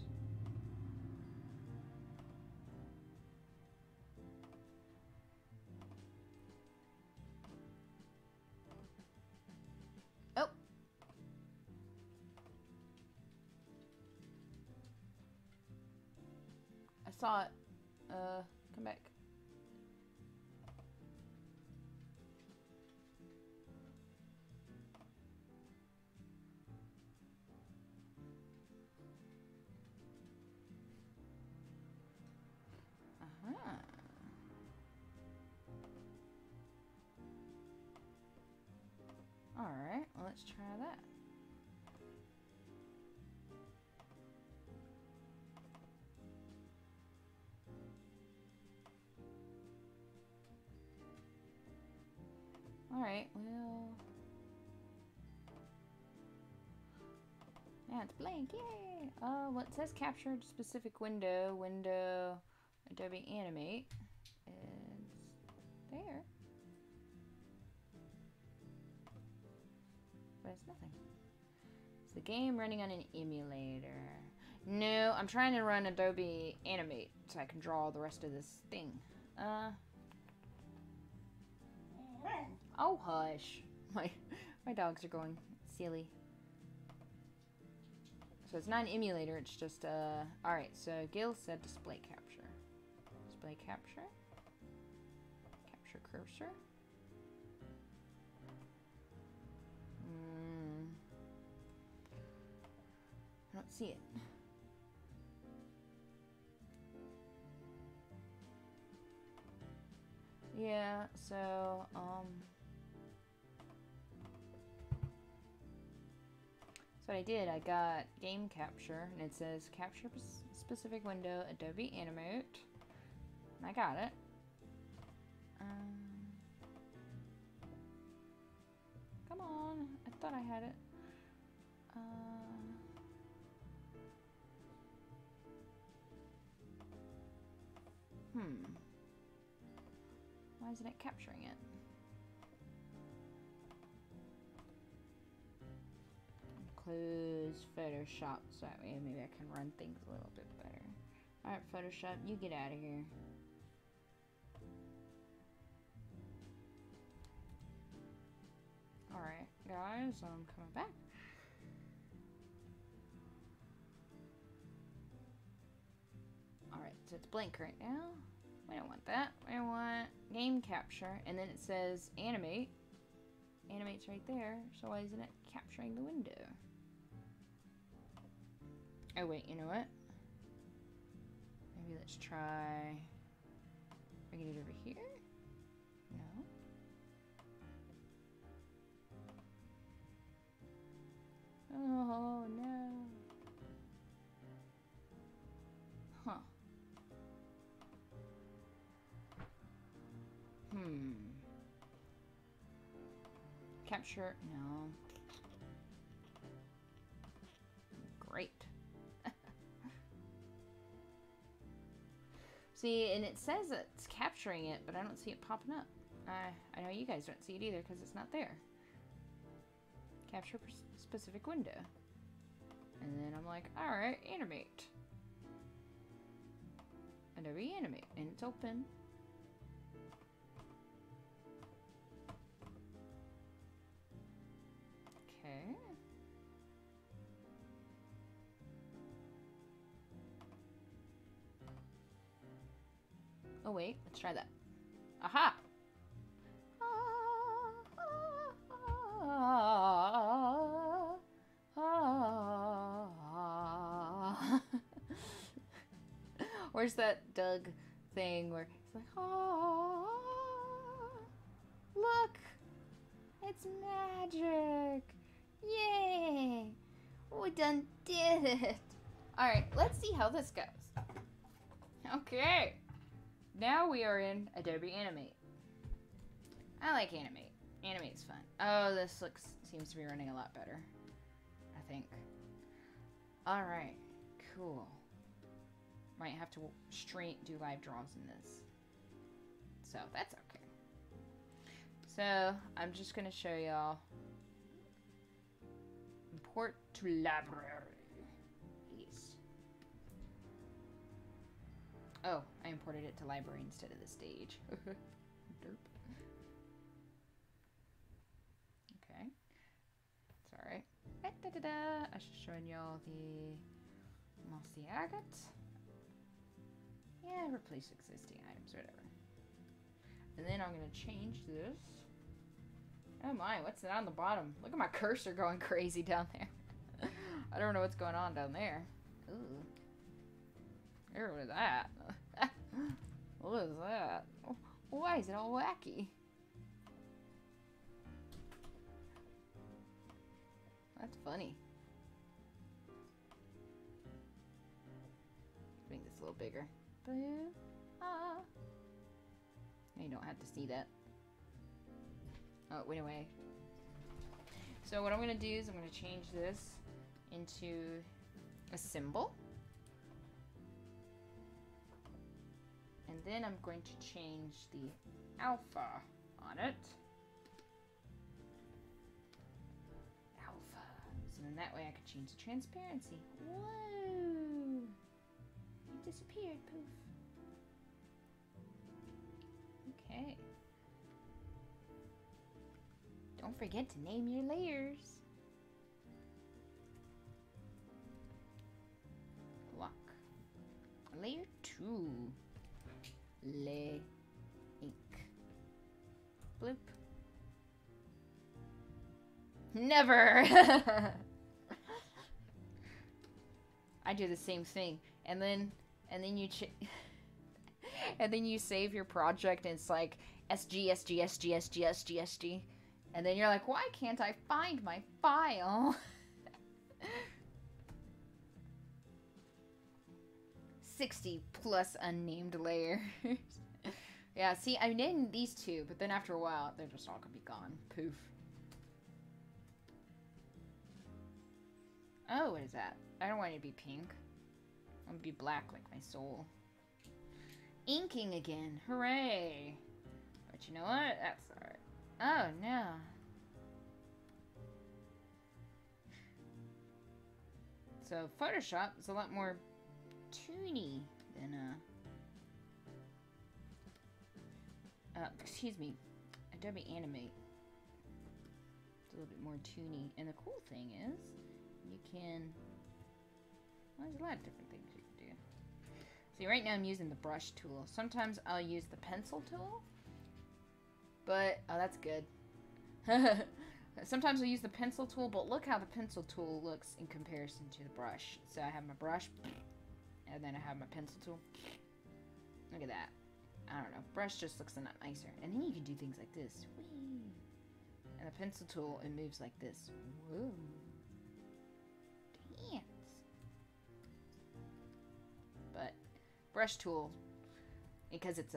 Oh. I saw it. Come back. Uh-huh. Alright, well, let's try that. Alright, well... Yeah, it's blank, yay! Well, it says captured specific window, Adobe Animate. It's there. But it's nothing. It's the game running on an emulator. No, I'm trying to run Adobe Animate so I can draw the rest of this thing. Oh, hush. My dogs are going silly. So it's not an emulator, it's just, alright, so Gil said display capture. Display capture. Capture cursor. I don't see it. Yeah, so, so what I did, I got game capture, and it says capture specific window, Adobe Animate, and I got it. Come on, I thought I had it. Why isn't it capturing it? Close Photoshop so that way maybe I can run things a little bit better. Alright, Photoshop, you get out of here. Alright, guys, I'm coming back. Alright, so it's blank right now. We don't want that. We want game capture, and then it says animate. Animate's right there, so why isn't it capturing the window? Oh wait, you know what? Maybe let's try bringing it over here? No. Oh no. Huh. Capture, no. Great. See, and it says it's capturing it, but I don't see it popping up. I know you guys don't see it either because it's not there. Capture specific window. And then I'm like, alright, animate. Adobe Animate, and it's open. Okay. Oh wait, let's try that. Aha! Where's that Doug thing where it's like, oh, look, it's magic. Yay! We done did it. Alright, let's see how this goes. Okay. Now we are in Adobe Animate. I like Animate. Animate's fun. Oh, this seems to be running a lot better, I think. Alright, cool. might have to do live draws in this. So that's okay. So I'm just gonna show y'all. Import to library. Yes. Oh, I imported it to library instead of the stage. Derp. Okay. It's alright. I was just showing y'all the Mossy Agate. Yeah, replace existing items, whatever. And then I'm going to change this. Oh my, what's that on the bottom? Look at my cursor going crazy down there. I don't know what's going on down there. Ooh. What is that? What is that? Why is it all wacky? That's funny. Make this a little bigger. Ah. You don't have to see that. Oh, wait away. So what I'm going to do is I'm going to change this into a symbol. And then I'm going to change the alpha on it. Alpha. So then that way I could change the transparency. Whoa! It disappeared, poof. Okay. Don't forget to name your layers. Lock. Layer 2. Lay ink. Bloop. Never! I do the same thing. And then you and then you save your project and it's like SG, SG, SG, SG, SG, SG. And then you're like, why can't I find my file? 60 plus unnamed layers. Yeah, see, I named these two, but then after a while, they're just all gonna be gone. Poof. Oh, what is that? I don't want it to be pink. I want it to be black like my soul. Inking again. Hooray. But you know what? That's alright. Oh, no. So, Photoshop is a lot more toony than, excuse me, Adobe Animate. It's a little bit more toony. And the cool thing is, you can, well, there's a lot of different things you can do. See, right now I'm using the brush tool. Sometimes I'll use the pencil tool. But, oh, that's good. Sometimes I'll use the pencil tool, but look how the pencil tool looks in comparison to the brush. So I have my brush, and then I have my pencil tool. Look at that. I don't know. Brush just looks a lot nicer. And then you can do things like this. Whee! And the pencil tool, it moves like this. Whoa. Dance. But brush tool, because it's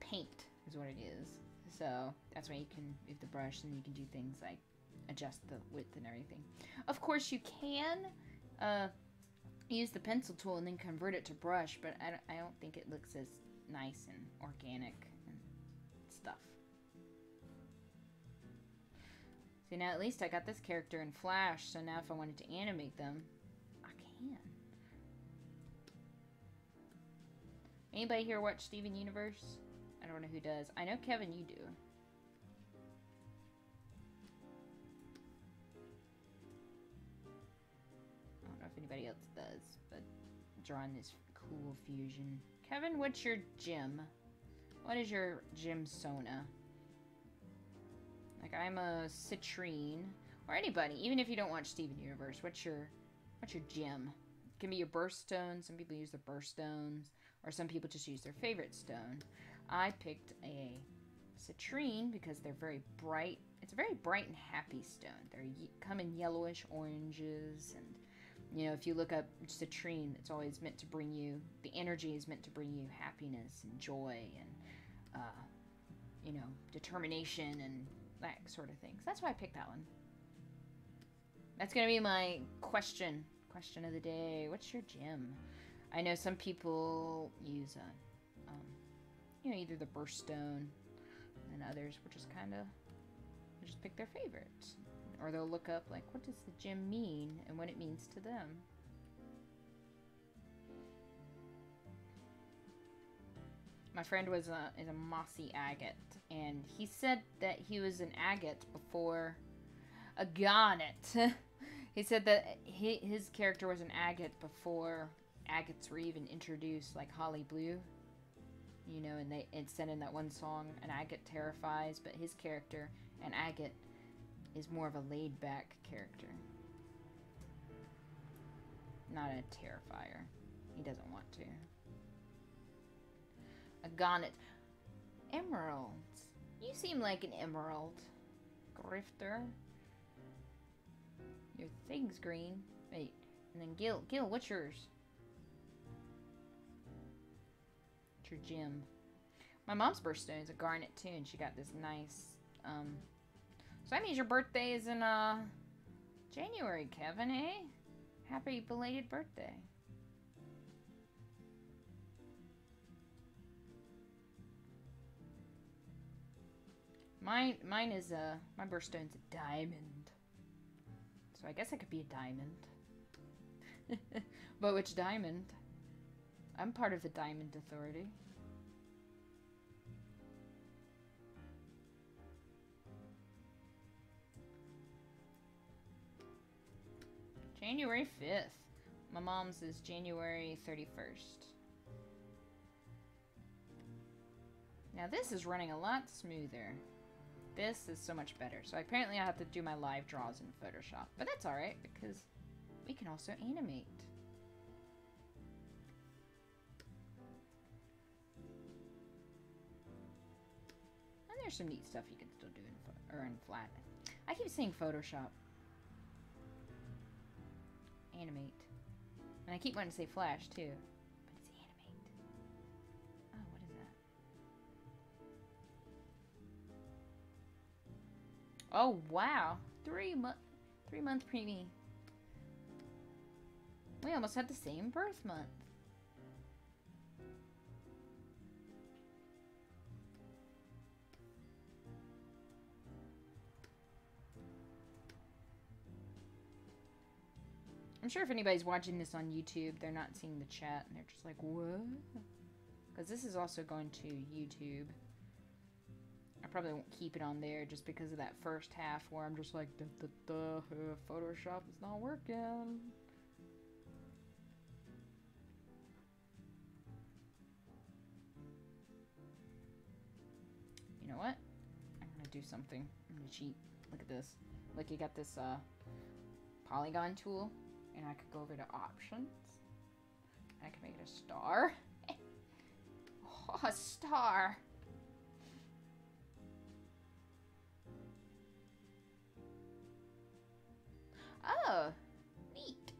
paint is what it is. So that's why you can move the brush and you can do things like adjust the width and everything. Of course, you can use the pencil tool and then convert it to brush, but I don't think it looks as nice and organic and stuff. See, now at least I got this character in Flash, so now if I wanted to animate them, I can. Anybody here watch Steven Universe? I don't know who does. I know, Kevin, you do. I don't know if anybody else does, but drawing this cool fusion. Kevin, what's your gem? What is your gem sona? Like, I'm a Citrine, or anybody, even if you don't watch Steven Universe, what's your gem? It can be your birthstone. Some people use the birthstones, or some people just use their favorite stone. I picked a Citrine because they're very bright. It's a very bright and happy stone. They come in yellowish oranges, and you know, if you look up Citrine, it's always meant to bring you, the energy is meant to bring you happiness and joy and, you know, determination and that sort of thing. So that's why I picked that one. That's going to be my question of the day. What's your gem? I know some people use you know, either the birthstone, and others will just kind of just pick their favorites, or they'll look up like, what does the gem mean and what it means to them. My friend is a Mossy Agate, and he said that he was an Agate before Agate. He said that his character was an Agate before Agates were even introduced, like Holly Blue. You know, and it said in that one song, an Agate terrifies, but his character, an Agate, is more of a laid-back character. Not a terrifier. He doesn't want to. A Garnet. Emeralds. You seem like an emerald. Grifter. Your thing's green. Wait. And then Gil, what's yours? What's your gem? My mom's birthstone is a garnet too, and she got this nice, so that means your birthday is in, January, Kevin, eh? Happy belated birthday. Mine is my birthstone's a diamond. So I guess I could be a diamond. But which diamond? I'm part of the Diamond Authority. January 5th. My mom's is January 31st. Now this is running a lot smoother. This is so much better. So apparently I have to do my live draws in Photoshop. But that's alright, because we can also animate. And there's some neat stuff you can still do in flat. I keep saying Photoshop. Animate. And I keep wanting to say Flash too. But it's animate. Oh, what is that? Oh, wow. 3-month preemie. We almost had the same birth month. I'm sure if anybody's watching this on YouTube, they're not seeing the chat and they're just like, what? Because this is also going to YouTube. I probably won't keep it on there just because of that first half where I'm just like, Photoshop is not working. You know what? I'm gonna do something. I'm gonna cheat. Look at this. Look, you got this polygon tool, and I could go over to options. I can make it a star. Oh, a star. Oh, neat.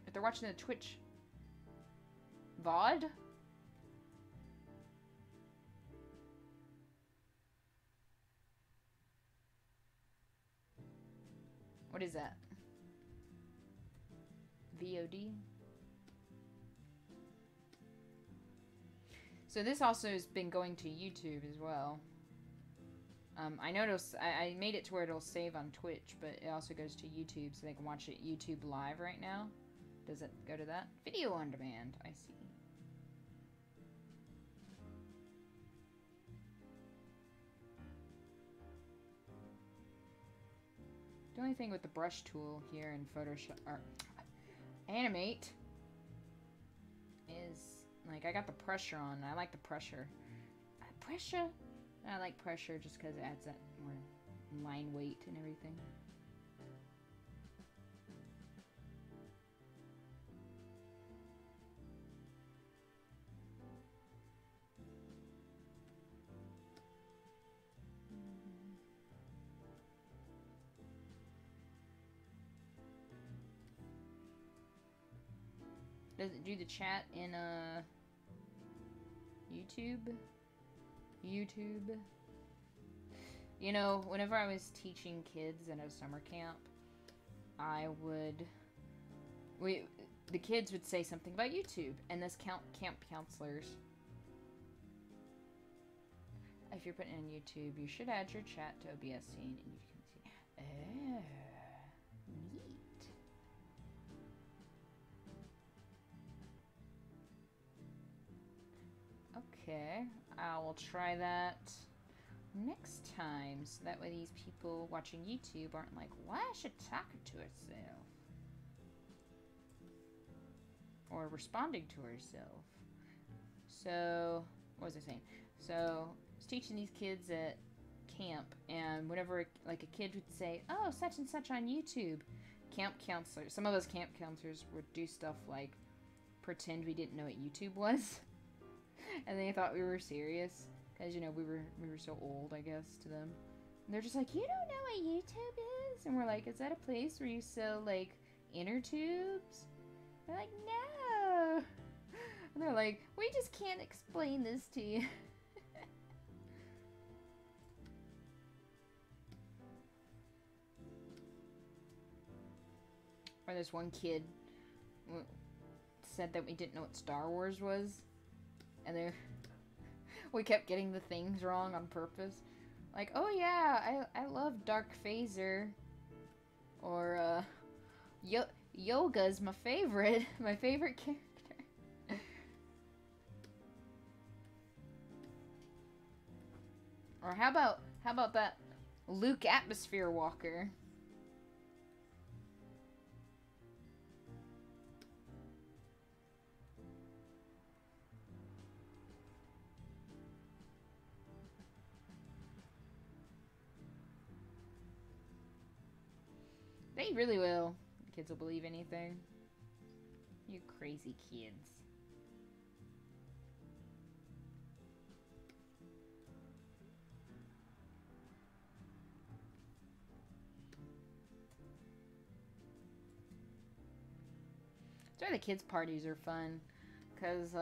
If they're watching the Twitch VOD. What is that? VOD? So this also has been going to YouTube as well. I know I made it to where it'll save on Twitch, but it also goes to YouTube, so they can watch it YouTube live right now. Does it go to that? Video on demand, I see. The only thing with the brush tool here in Photoshop, or Animate, is, like, I got the pressure on, and I like the pressure. Pressure? I like pressure just because it adds that more line weight and everything. Does it do the chat in YouTube? YouTube? You know, whenever I was teaching kids in a summer camp, the kids would say something about YouTube, and this camp counselors. If you're putting it on YouTube, you should add your chat to OBS scene, and you can see. Oh, neat. Okay, I will try that next time, so that way these people watching YouTube aren't like, why is she talking to herself? Or responding to herself. So, what was I saying? So, I was teaching these kids at camp, and whenever, like, a kid would say, oh, such and such on YouTube, camp counselors, some of those camp counselors would do stuff like pretend we didn't know what YouTube was. And they thought we were serious. Because, you know, we were so old, I guess, to them. And they're just like, you don't know what YouTube is? And we're like, is that a place where you sell, like, inner tubes? They're like, no. And they're like, we just can't explain this to you. Or this one kid said that we didn't know what Star Wars was. And we kept getting the things wrong on purpose. Like, oh yeah, I love Dark Phaser. Or, Yoga's my favorite character. Or how about that Luke Atmosphere Walker? They really will. Kids will believe anything. You crazy kids. That's why the kids' parties are fun. Because,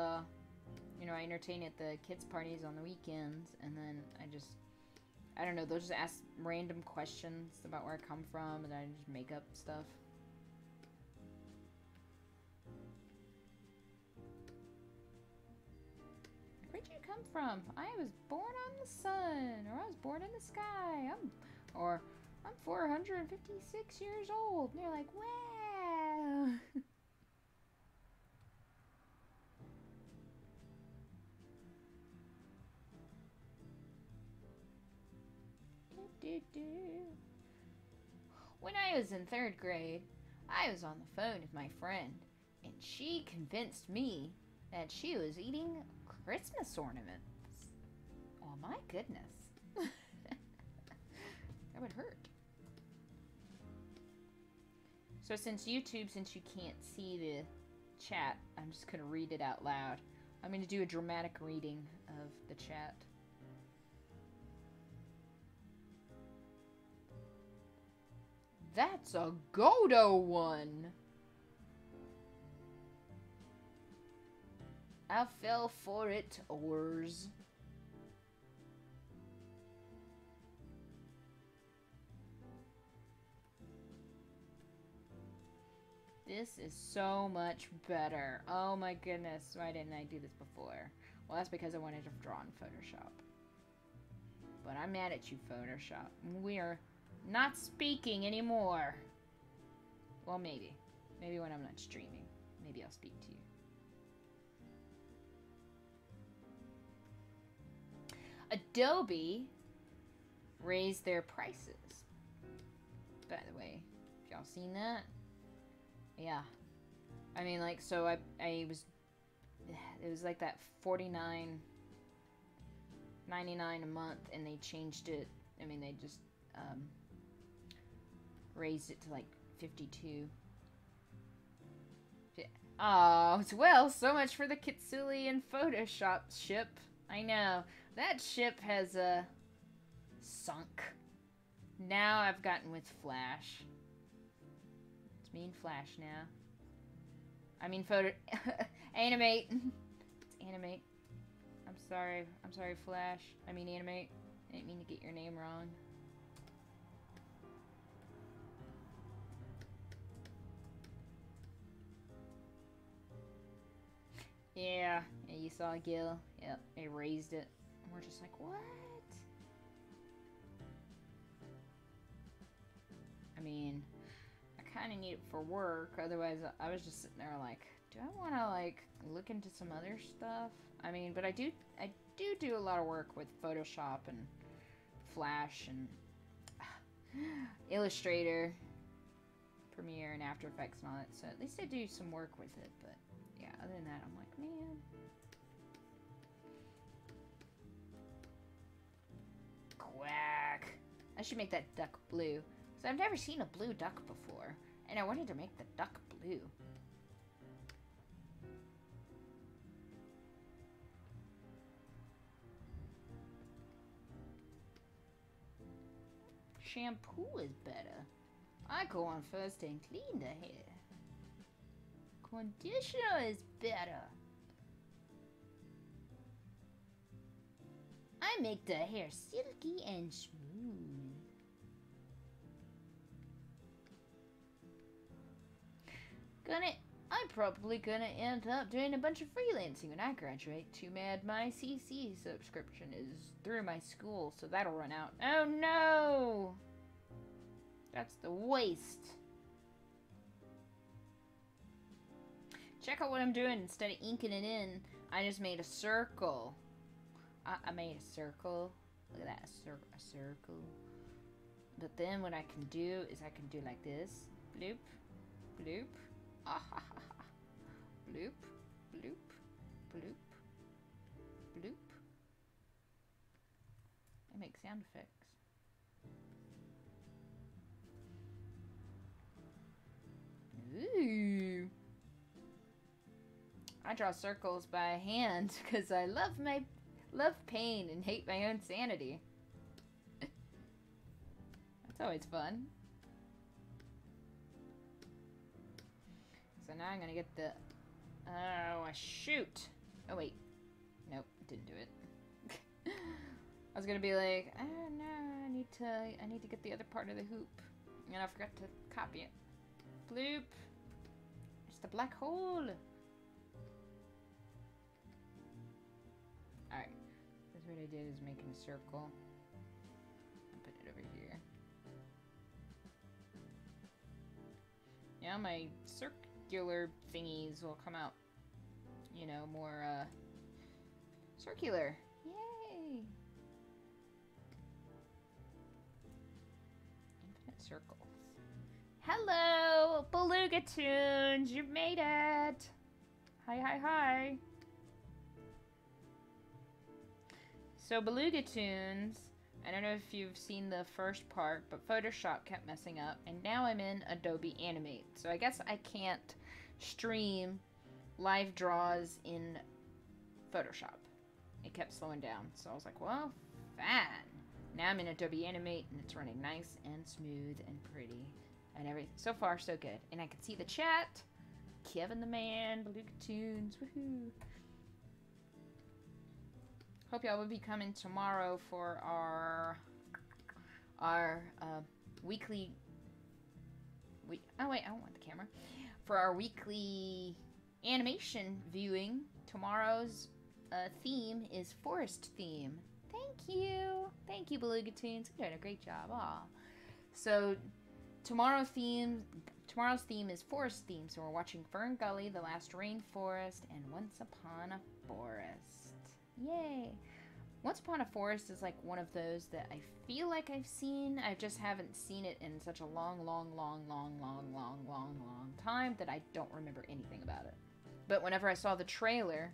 you know, I entertain at the kids' parties on the weekends. And then I don't know, they'll just ask random questions about where I come from, and I just make up stuff. Where'd you come from? I was born on the sun, or I was born in the sky. I'm 456 years old. And they're like, wow. When I was in 3rd grade, I was on the phone with my friend, and she convinced me that she was eating Christmas ornaments. Oh my goodness. That would hurt. So since you can't see the chat, I'm just going to read it out loud. I'm going to do a dramatic reading of the chat. That's a Godo one. I fell for it, oars. This is so much better. Oh my goodness, why didn't I do this before? Well, that's because I wanted to draw in Photoshop. But I'm mad at you, Photoshop. We are not speaking anymore. Well, maybe. Maybe when I'm not streaming. Maybe I'll speak to you. Adobe raised their prices. By the way, have y'all seen that? Yeah. I mean, like, so it was like that $49.99 a month, and they changed it. I mean, they just raised it to like 52. Oh, well, so much for the Kitsulie and Photoshop ship. I know. That ship has sunk. Now I've gotten with Flash. It's me and Flash now. I mean animate. It's animate. I'm sorry, Flash. I mean animate. I didn't mean to get your name wrong. Yeah, you saw Gil. Yep, they raised it. And we're just like, what? I mean, I kind of need it for work. Otherwise, I was just sitting there like, do I want to like look into some other stuff? I mean, but I do a lot of work with Photoshop and Flash and Illustrator, Premiere, and After Effects and all that. So at least I do some work with it. But yeah, other than that, I'm like, man. Quack. I should make that duck blue. So I've never seen a blue duck before. And I wanted to make the duck blue. Shampoo is better. I go on first and clean the hair. Conditioner is better. I make the hair silky and smooth. I'm probably gonna end up doing a bunch of freelancing when I graduate. Too bad my CC subscription is through my school, so that'll run out. Oh no! That's the waste. Check out what I'm doing. Instead of inking it in, I just made a circle. I made a circle. Look at that, a circle. But then what I can do is I can do like this. Bloop, bloop. Ah ha ha ha. Bloop, bloop, bloop, bloop. I make sound effects. Ooh. I draw circles by hand because I love pain and hate my own sanity. That's always fun. So now I'm gonna get the... Oh, shoot! Oh wait, nope, didn't do it. I was gonna be like, oh no, I need to get the other part of the hoop, and I forgot to copy it. Bloop. It's the black hole. Alright. That's what I did, is making a circle. I'll put it over here. Now my circular thingies will come out, you know, more, circular. Yay! Infinite circles. Hello, Beluga Tunes! You've made it! Hi, hi, hi! So, Beluga Tunes, I don't know if you've seen the first part, but Photoshop kept messing up, and now I'm in Adobe Animate. So I guess I can't stream live draws in Photoshop. It kept slowing down, so I was like, well, fine. Now I'm in Adobe Animate, and it's running nice and smooth and pretty. And everything. So far, so good. And I can see the chat. Kevin the Man, Beluga Tunes, woohoo. Hope y'all will be coming tomorrow for our weekly... oh wait, I don't want the camera. For our weekly animation viewing. Tomorrow's theme is forest theme. Thank you. Thank you, Beluga Tunes. You're doing a great job. Aw. So... Tomorrow's theme is forest theme, so we're watching Fern Gully, The Last Rainforest, and Once Upon a Forest. Yay! Once Upon a Forest is like one of those that I feel like I've seen. I just haven't seen it in such a long time that I don't remember anything about it. But whenever I saw the trailer,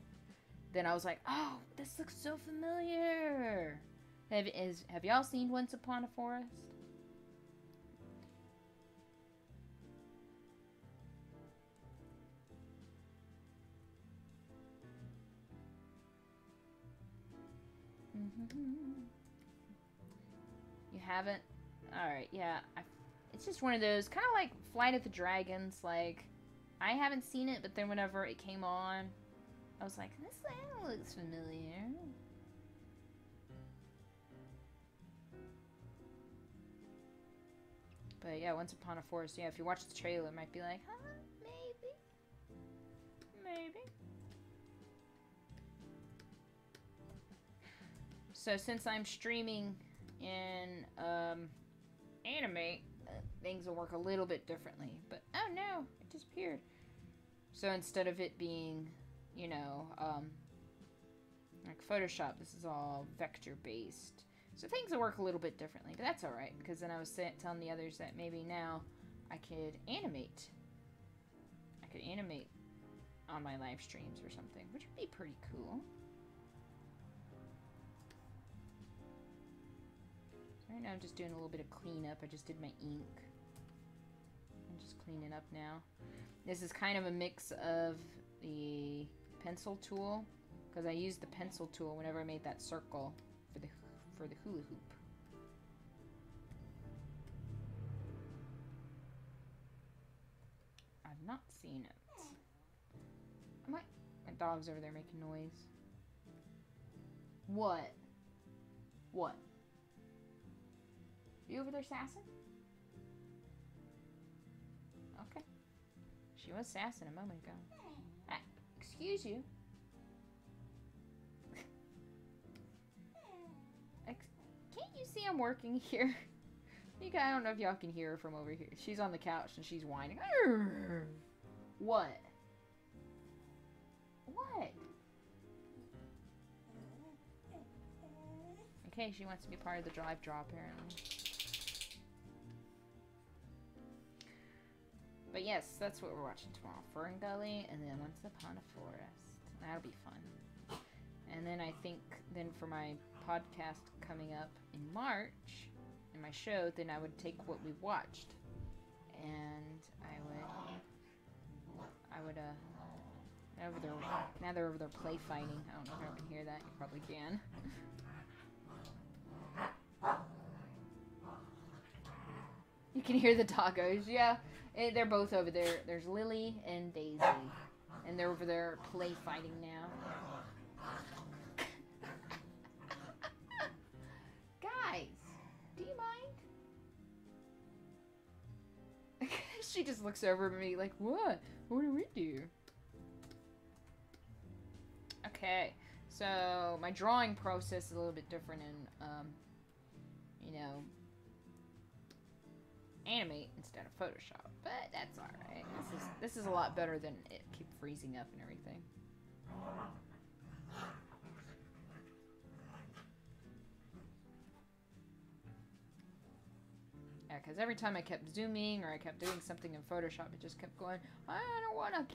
then I was like, oh, this looks so familiar! Have y'all seen Once Upon a Forest? You haven't? Alright, yeah. It's just one of those, kind of like Flight of the Dragons. Like, I haven't seen it, but then whenever it came on, I was like, this looks familiar. But yeah, Once Upon a Forest, yeah, if you watch the trailer, it might be like, huh, maybe. Maybe. So since I'm streaming in Animate, things will work a little bit differently. But oh no, it disappeared. So instead of it being, you know, like Photoshop, this is all vector based. So things will work a little bit differently, but that's alright, because then I was telling the others that maybe now I could animate. I could animate on my live streams or something, which would be pretty cool. So right now I'm just doing a little bit of cleanup. I just did my ink. I'm just cleaning up now. This is kind of a mix of the pencil tool, because I used the pencil tool whenever I made that circle for the hula hoop. I've not seen it. My dog's over there making noise. What? What? You over there sassing? Okay. She was sassing a moment ago. Excuse you. Can't you see I'm working here? I don't know if y'all can hear her from over here. She's on the couch and she's whining. What? What? Okay, she wants to be part of the drive draw apparently. But yes, that's what we're watching tomorrow. Fern Gully and then Once Upon a Forest. That'll be fun. And then I think then for my podcast coming up in March, in my show, then I would take what we watched and I would now they're over there play fighting. I don't know if I can hear that. You probably can. You can hear the doggos, yeah. They're both over there. There's Lily and Daisy. And they're over there play fighting now. Guys, do you mind? She just looks over at me like, what? What do we do? Okay, so my drawing process is a little bit different in, you know, Animate instead of Photoshop, but that's alright. This is a lot better than it keep freezing up and everything. Yeah, because every time I kept zooming or I kept doing something in Photoshop, it just kept going, I don't want to.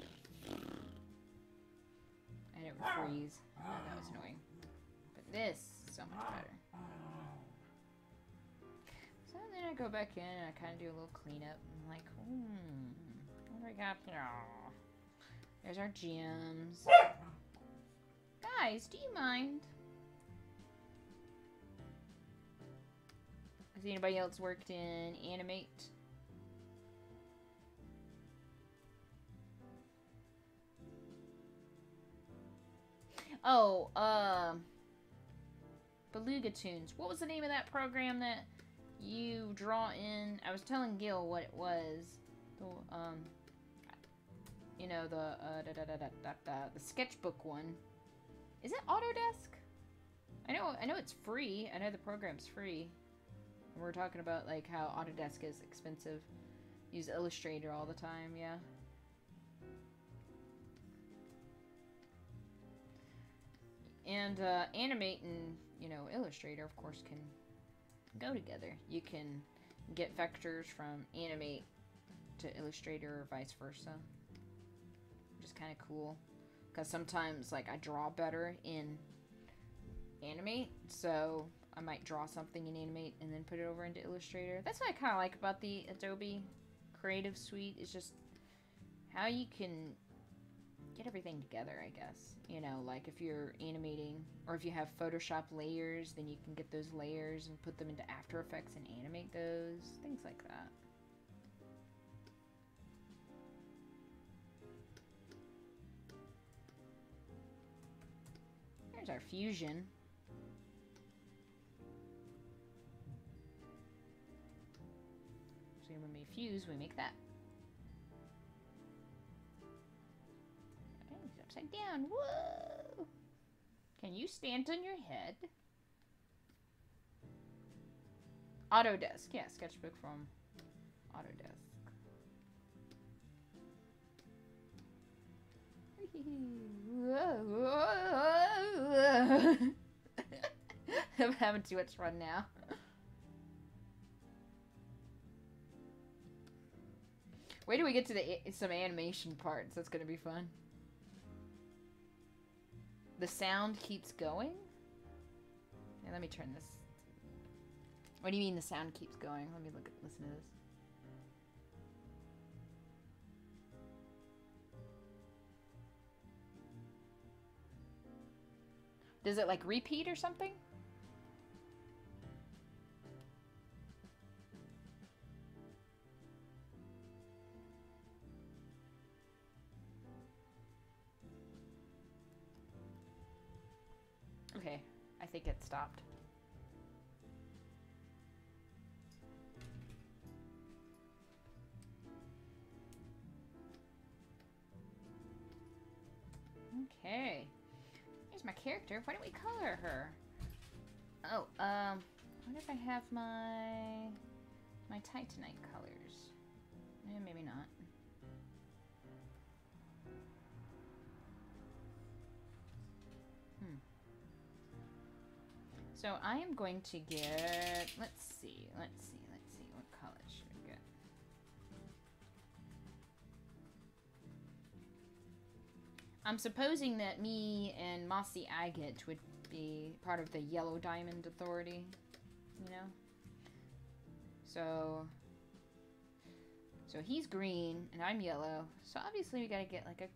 And it would freeze. Oh, that was annoying. But this is so much better. So then I go back in and I kind of do a little cleanup. I'm like, what do I got here? Oh, there's our gems. Guys, do you mind? Has anybody else worked in Animate? Oh, Beluga Tunes. What was the name of that program that you draw in? I was telling Gil what it was. The, you know, the sketchbook one. Is it Autodesk? I know it's free. I know the program's free. And we're talking about like how Autodesk is expensive. Use Illustrator all the time, yeah. And Animate and, you know, Illustrator, of course, can go together. You can get vectors from Animate to Illustrator or vice versa. Which is kind of cool. Because sometimes, like, I draw better in Animate. So I might draw something in Animate and then put it over into Illustrator. That's what I kind of like about the Adobe Creative Suite. Is just how you can get everything together, I guess. You know, like if you're animating, or if you have Photoshop layers, then you can get those layers and put them into After Effects and animate those. Things like that. There's our fusion. So when we fuse, we make that. Upside down. Whoa! Can you stand on your head? Autodesk. Yeah, sketchbook from Autodesk. I'm having too much fun now. Wait till we get to some animation parts. That's gonna be fun. The sound keeps going? Yeah, let me turn this. What do you mean the sound keeps going? Let me listen to this. Does it like repeat or something? Okay, I think it stopped. Okay. Here's my character. Why don't we color her? Oh, I wonder if I have my Titanite colors. Eh, maybe not. So I am going to get, let's see what color should we get? I'm supposing that me and Mossy Agate would be part of the Yellow Diamond Authority, you know? So he's green and I'm yellow, so obviously we gotta get like a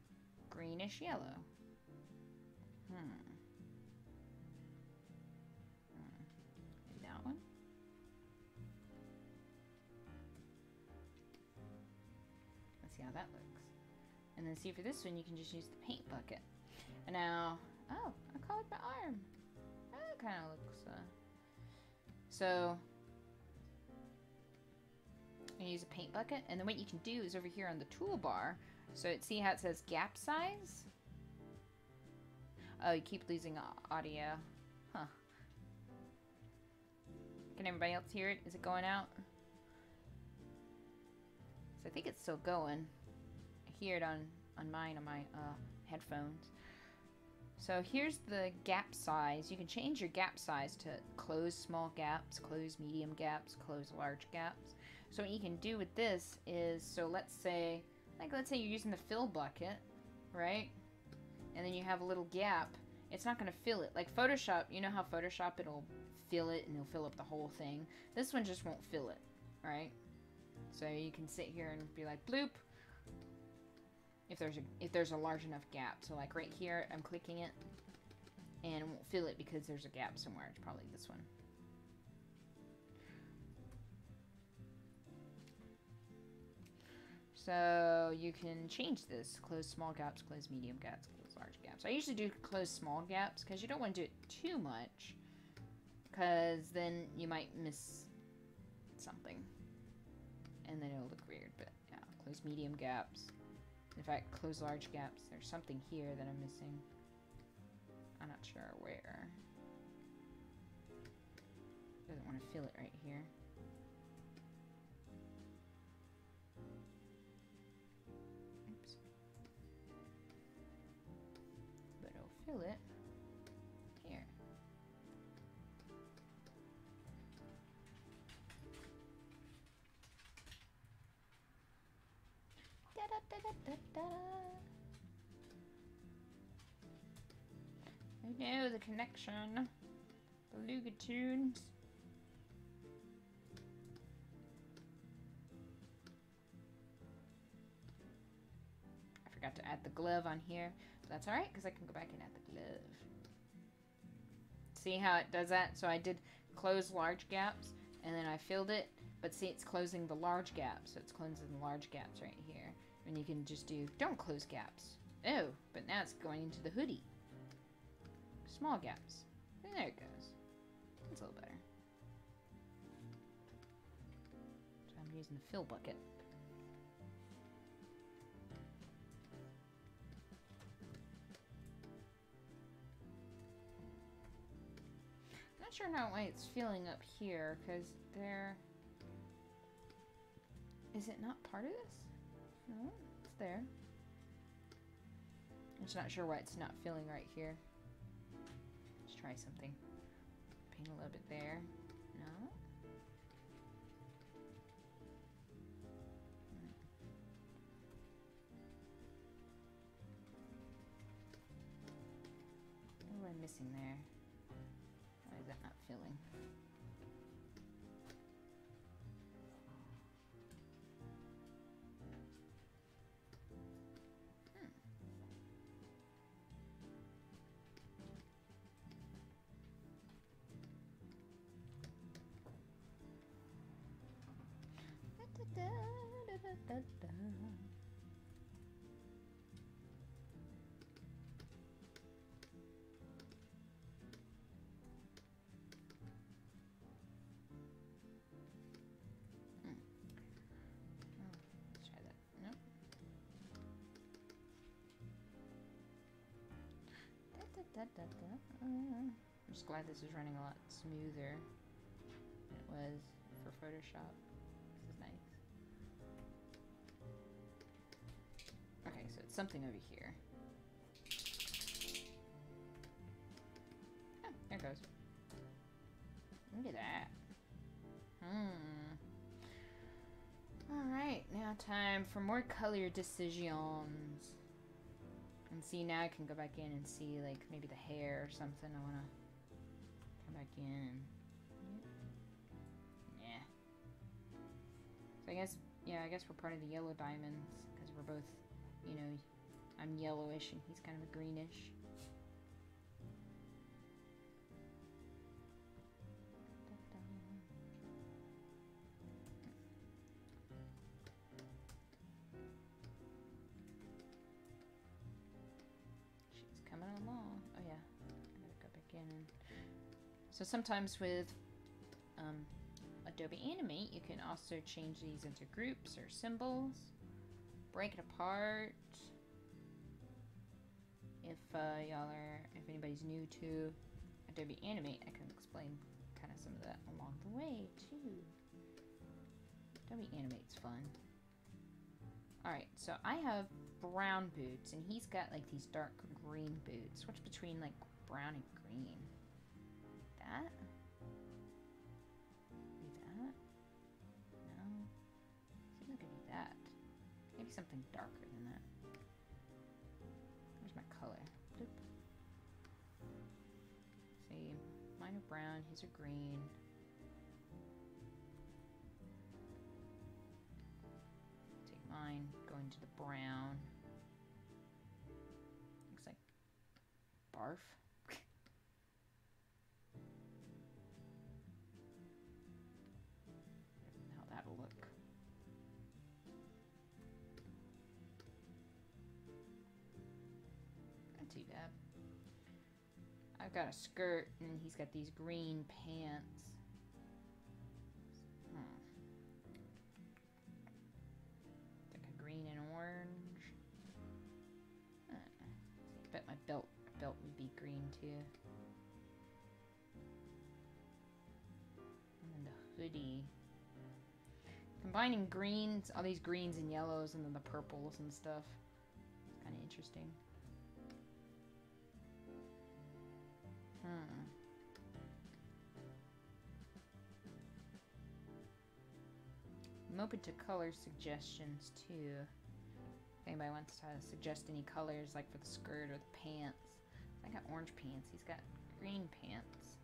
greenish yellow. That one. Let's see how that looks. And then see for this one, you can just use the paint bucket. And now, oh, I colored my arm. That kind of looks, so, you use a paint bucket, and then what you can do is over here on the toolbar, so see how it says gap size? Oh, you keep losing audio. Huh. Can everybody else hear it? Is it going out? So I think it's still going. I hear it on my headphones. So here's the gap size. You can change your gap size to close small gaps, close medium gaps, close large gaps. So what you can do with this is, so let's say you're using the fill bucket, right? And then you have a little gap. It's not going to fill it. Like Photoshop, you know how Photoshop, it'll fill it and it'll fill up the whole thing. This one just won't fill it, right? So you can sit here and be like, bloop. If there's a large enough gap. So like right here, I'm clicking it and it won't fill it because there's a gap somewhere. It's probably this one. So you can change this. Close small gaps, close medium gaps, close large gaps. I usually do close small gaps because you don't want to do it too much, because then you might miss something and then it'll look weird. But yeah, close medium gaps. In fact, close large gaps. There's something here that I'm missing. I'm not sure where. Doesn't want to fill it right here. Oops. But it'll fill it here. Da da da da da da. I know the connection. The Lugatunes. I forgot to add the glove on here. But that's alright, because I can go back and add the glove. See how it does that? So I did close large gaps, and then I filled it. But see, it's closing the large gaps. So it's closing the large gaps right here. And you can just do, don't close gaps. Oh, but now it's going into the hoodie. Small gaps. And there it goes. That's a little better. So I'm using the fill bucket. I'm not not sure now why it's feeling up here, because there... Is it not part of this? No, it's there. I'm just not sure why it's not feeling right here. Let's try something. Paint a little bit there. No? What am I missing there? Why is that not filling? I'm just glad this is running a lot smoother than it was for Photoshop. This is nice. Okay, so it's something over here. Oh, there it goes. Look at that. Alright, now time for more color decisions. And see, now I can go back in and see, like, maybe the hair or something. I want to come back in and... Yeah. So I guess, yeah, I guess we're part of the yellow diamonds. Because we're both, you know, I'm yellowish and he's kind of a greenish. So sometimes with Adobe Animate, you can also change these into groups or symbols, break it apart. If if anybody's new to Adobe Animate, I can explain kind of some of that along the way too. Adobe Animate's fun. Alright, so I have brown boots, and he's got like these dark green boots. What's between like brown and green? That? Maybe that? No. Seems like it could be that. Maybe something darker than that. Where's my color? Bloop. See, mine are brown, his are green. Take mine, go into the brown. Looks like barf. Too bad. I've got a skirt and he's got these green pants. Like a green and orange. I bet my belt would be green too. And then the hoodie. Combining greens, all these greens and yellows, and then the purples and stuff. It's kind of interesting. I'm open to color suggestions too. If anybody wants to suggest any colors, like for the skirt or the pants. I got orange pants. He's got green pants.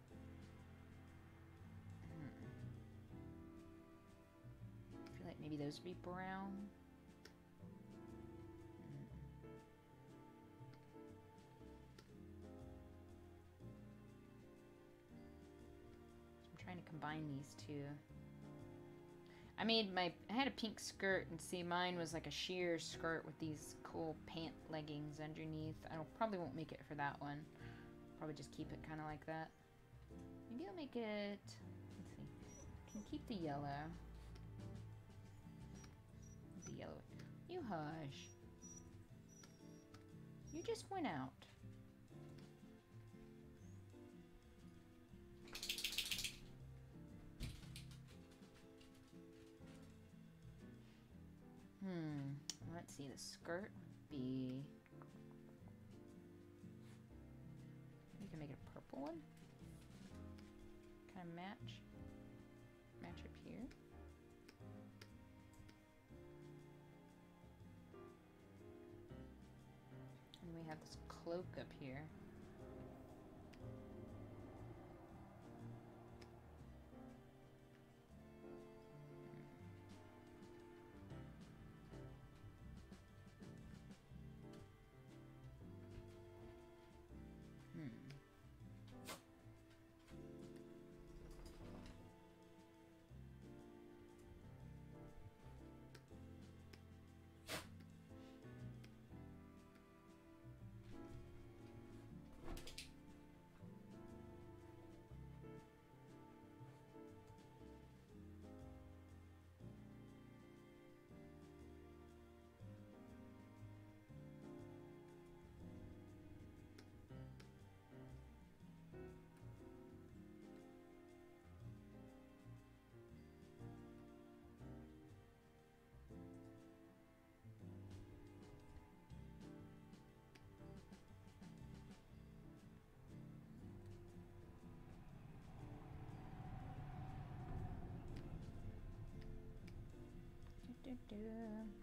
I feel like maybe those would be brown. I'm trying to combine these two. I had a pink skirt, and see, mine was like a sheer skirt with these cool pant leggings underneath. Probably won't make it for that one. Probably just keep it kind of like that. Maybe I'll make it, let's see, I can keep the yellow. The yellow. You hush. You just went out. see, the skirt would be... We can make it a purple one. Kind of match up here. And we have this cloak up here.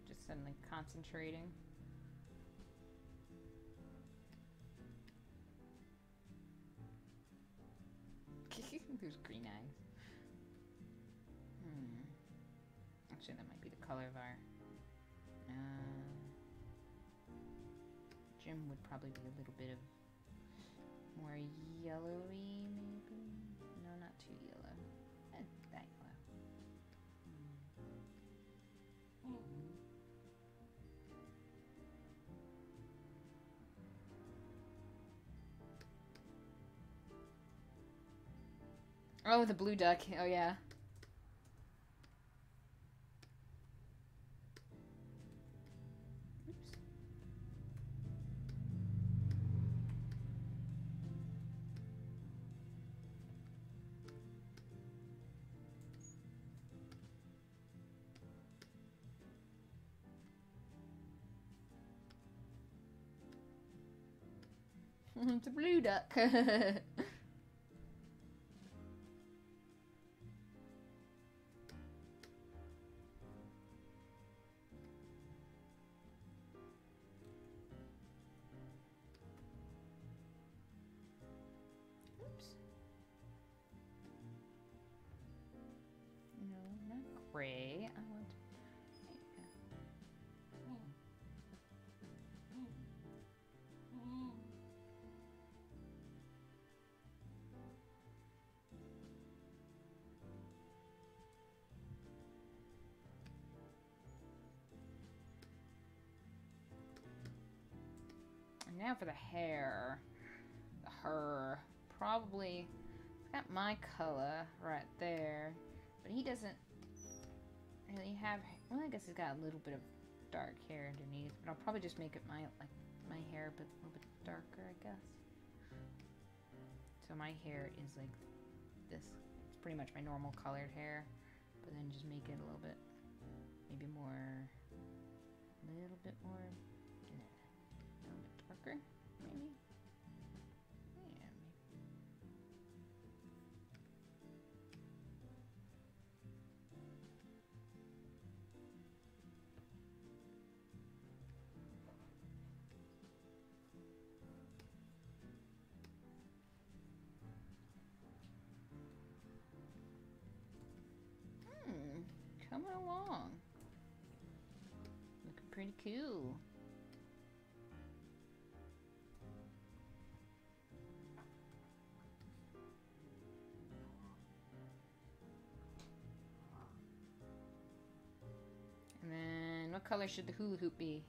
Just suddenly concentrating. There's green eyes. Actually, that might be the color of our... Jim would probably be a little bit of more yellowy, maybe? No, not too yellow. That yellow. Oh, the blue duck. Oh, yeah. Oops. It's a blue duck. Gray. I want. And now for the hair. Her probably got my color right there, but he doesn't really have, well, I guess he's got a little bit of dark hair underneath, but I'll probably just make it my hair a little bit darker, I guess. So my hair is like this. It's pretty much my normal colored hair, but then just make it a little bit, maybe more, a little bit darker, maybe. Coming along. Looking pretty cool. And then what color should the hula hoop be?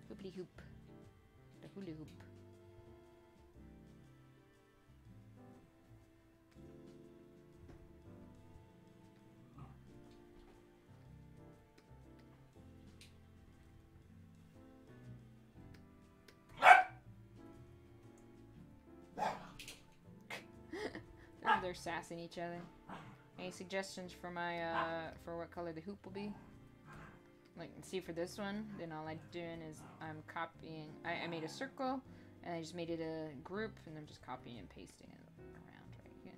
Hoopity hoop. The hula hoop. they're sassing each other. Any suggestions for my, for what color the hoop will be? Like, see for this one, then all I'm doing is I'm copying, I made a circle, and I just made it a group, and I'm just copying and pasting it around right here.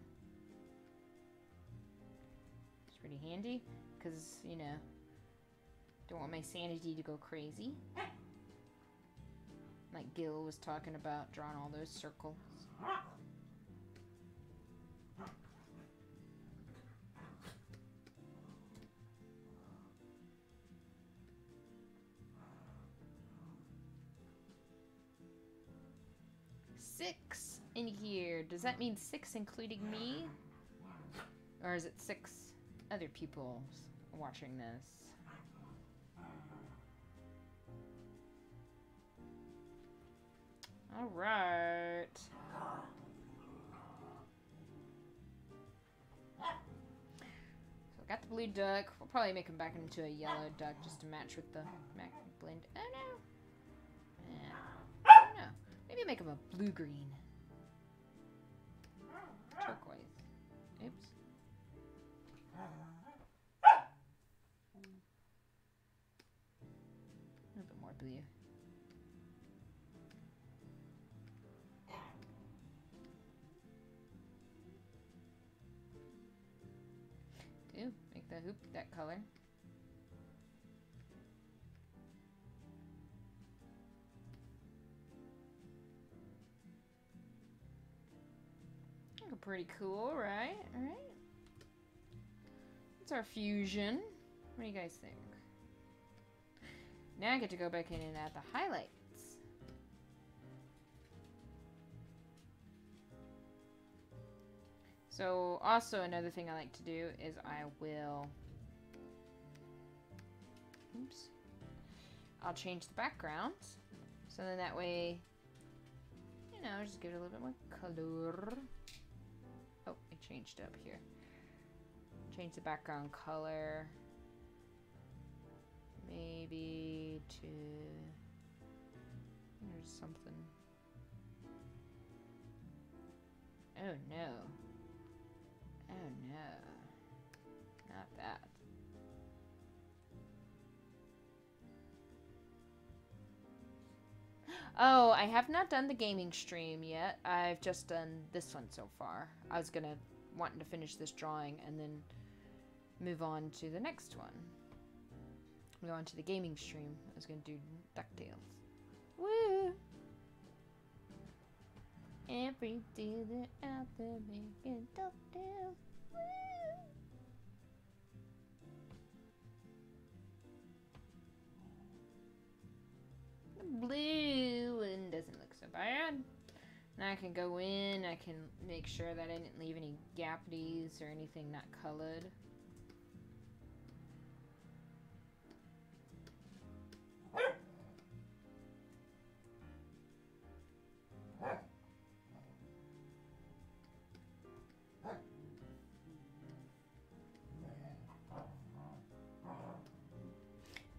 It's pretty handy, because, you know, don't want my sanity to go crazy. Like Gil was talking about, drawing all those circles. Six in here. Does that mean 6 including me? Or is it 6 other people watching this? Alright. So I got the blue duck. We'll probably make him back into a yellow duck just to match with the Mac blend. Oh no. I don't know. Maybe make him a blue-green. Turquoise. Oops. A little bit more blue. Ooh, make the hoop that color. Pretty cool, right? Alright. That's our fusion. What do you guys think? Now I get to go back in and add the highlights. So, also another thing I like to do is I will... Oops. I'll change the background. So then that way, you know, just give it a little bit more color. Oh, it changed up here. Change the background color. Maybe to... There's something. Oh no. Oh no. Not that. Oh, I have not done the gaming stream yet. I've just done this one so far. I was wanting to finish this drawing and then move on to the next one. Move on to the gaming stream. I was gonna do DuckTales. Woo! Every day they're out there making DuckTales. Woo! Blue and doesn't look so bad. Now I can go in, I can make sure that I didn't leave any gappies or anything not colored.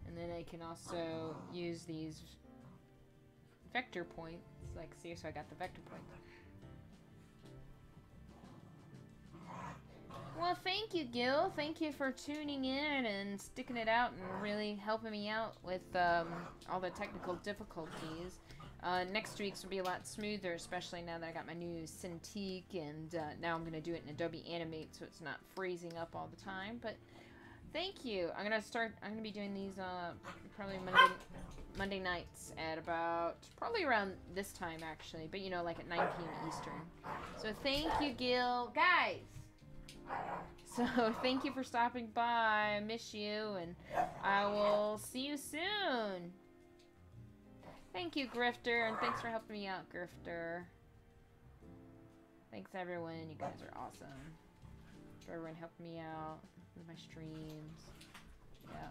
And then I can also use these vector points. Like, see, so I got the vector point. Well, thank you, Gil. Thank you for tuning in and sticking it out and really helping me out with all the technical difficulties. Next week's will be a lot smoother, especially now that I got my new Cintiq, and now I'm going to do it in Adobe Animate so it's not freezing up all the time. But thank you. I'm going to be doing these probably Monday nights at about, probably around this time actually, but you know, like at 9 p.m. Eastern. So thank you, Gil. Guys! So thank you for stopping by. I miss you, and I will see you soon. Thank you, Grifter, and thanks for helping me out, Grifter. Thanks, everyone. You guys are awesome. For everyone helping me out with my streams. Yeah.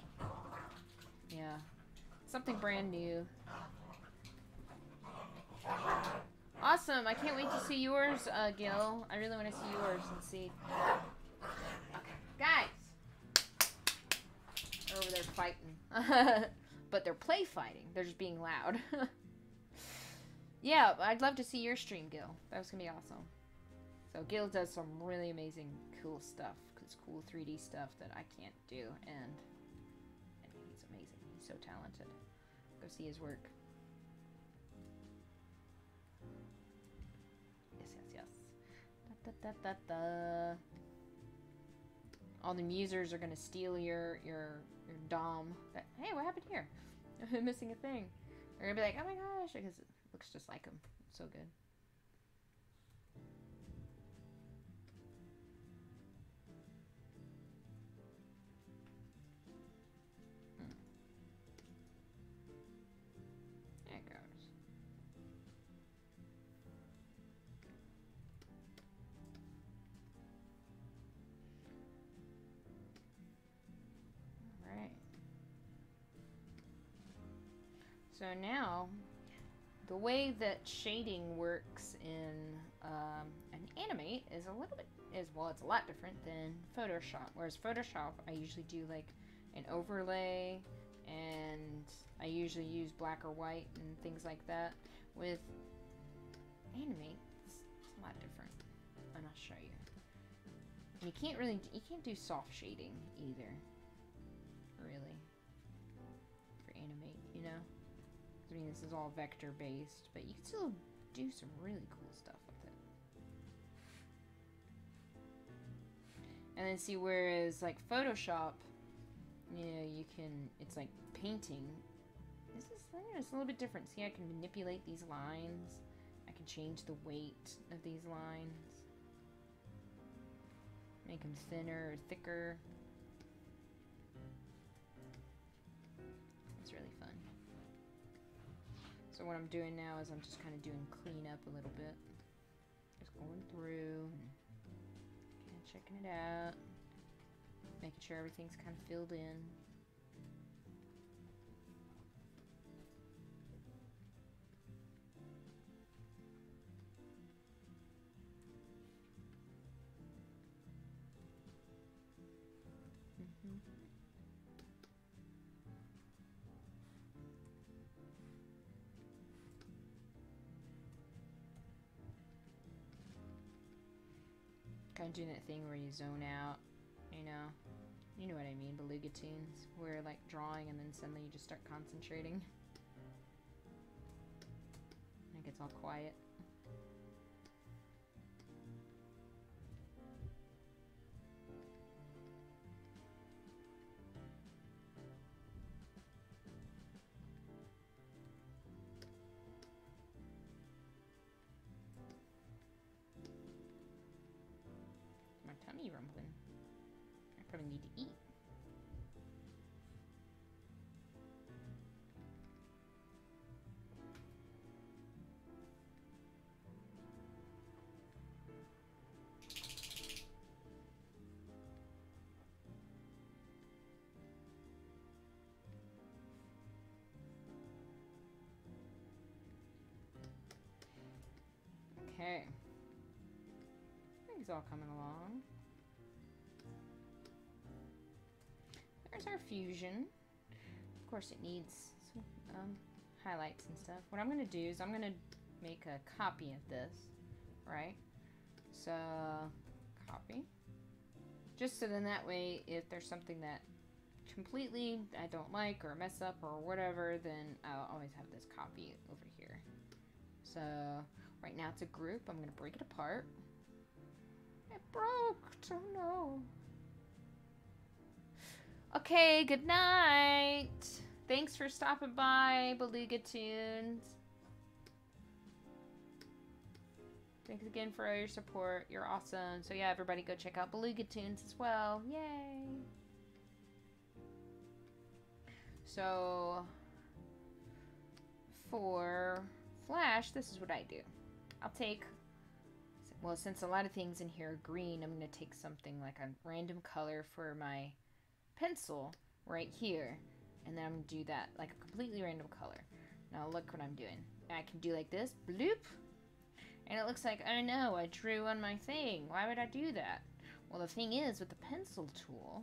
Yeah. Something brand new. Awesome. I can't wait to see yours, Gil. I really want to see yours and see. Okay. Guys! They're over there fighting. But they're play fighting. They're just being loud. Yeah, I'd love to see your stream, Gil. That was going to be awesome. So Gil does some really amazing, cool stuff. It's cool 3D stuff that I can't do, and he's amazing. He's so talented. Go see his work. Yes. Da. All the musers are gonna steal your dom. But, hey, what happened here? I'm missing a thing. They're gonna be like, oh my gosh, because it looks just like him. So good. There it goes. Alright. So now, the way that shading works in an animate is a little bit, it's a lot different than Photoshop. Whereas Photoshop, I usually do like an overlay, and I usually use black or white and things like that. With animate, it's a lot different, and I'll show you. And you can't do soft shading either, really, for animate, you know? I mean, this is all vector based, but you can still do some really cool stuff with it. And then see, whereas like Photoshop, you know, you can, it's like painting. This is a little bit different. See, I can manipulate these lines. I can change the weight of these lines. Make them thinner or thicker. It's really fun. So what I'm doing now is I'm just kind of doing cleanup a little bit. Just going through and checking it out. Making sure everything's kind of filled in. Kind of doing that thing where you zone out, you know what I mean, beluga tunes, where like drawing and then suddenly you just start concentrating. And it gets all quiet. Tummy rumbling. I probably need to eat. Okay. Things all coming along. There's our fusion. Of course, it needs some highlights and stuff. What I'm going to do is I'm going to make a copy of this, right? So, copy. Just so then that way, if there's something that completely I don't like or mess up or whatever, then I'll always have this copy over here. So, right now it's a group. I'm going to break it apart. It broke. Oh no. Okay, good night. Thanks for stopping by, Beluga Tunes. Thanks again for all your support. You're awesome. So yeah, everybody go check out Beluga Tunes as well. Yay. So, for Flash, this is what I do. I'll take, well, since a lot of things in here are green, I'm going to take something like a random color for my pencil right here, and then I'm gonna do that like a completely random color. Now look what I'm doing. I can do like this, bloop, and it looks like, oh no, I drew on my thing. Why would I do that? Well, the thing is, with the pencil tool,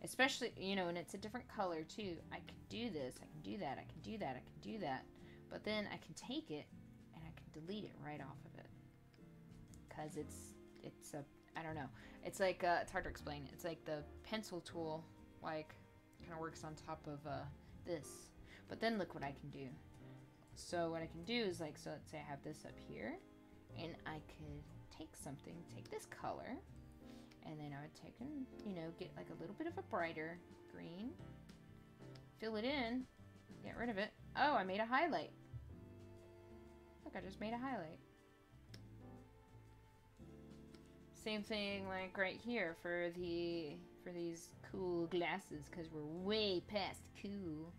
especially, you know, and it's a different color too, I can do this, I can do that, I can do that, I can do that, but then I can take it and I can delete it right off of it, because it's it's a, I don't know. It's like, it's hard to explain. It's like the pencil tool, like, kind of works on top of this. But then look what I can do. So what I can do is like, so let's say I have this up here, and I could take something, take this color, and then I would take and, you know, get like a little bit of a brighter green, fill it in, get rid of it. Oh, I made a highlight. Look, I just made a highlight. Same thing like right here for these cool glasses, because we're way past cool.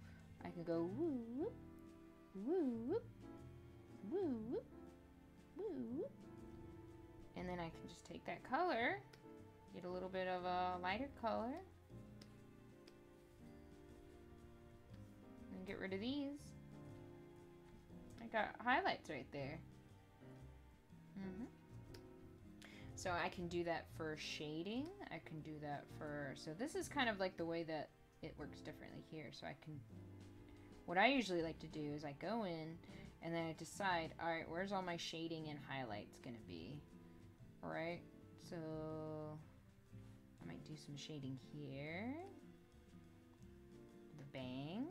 I can go woo whoop, woo whoop, woo whoop, woo whoop. And then I can just take that color, get a little bit of a lighter color, and get rid of these. I got highlights right there. So I can do that for shading. I can do that for, so this is kind of like the way that it works differently here. So I can, what I usually like to do is I go in and then I decide, all right, where's all my shading and highlights gonna be? All right, so I might do some shading here. The bangs.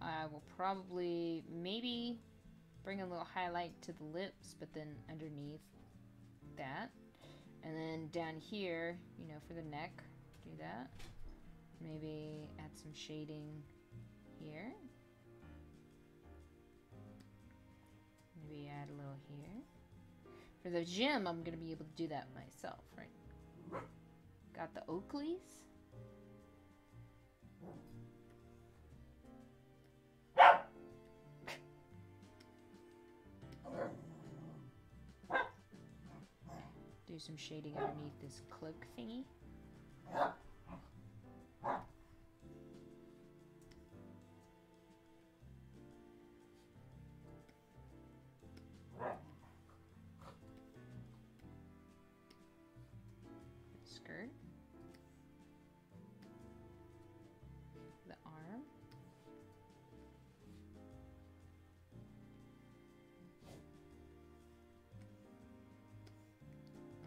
I will probably maybe bring a little highlight to the lips, but then underneath that. And then down here, you know, for the neck, do that. Maybe add some shading here. Maybe add a little here. For the gym, I'm going to be able to do that myself, right? Got the Oakleys. Do some shading underneath this cloak thingy. Skirt. The arm.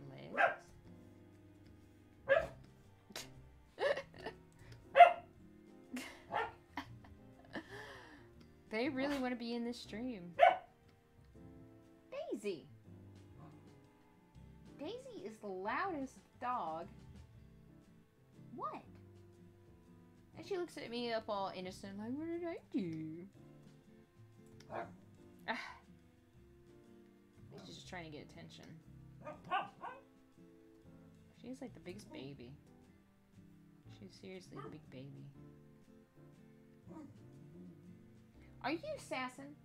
Legs. They really want to be in this stream. Daisy. Daisy is the loudest dog. What? And she looks at me up all innocent, like, what did I do? She's just trying to get attention. She's like the biggest baby. She's seriously the big baby. Are you sassing?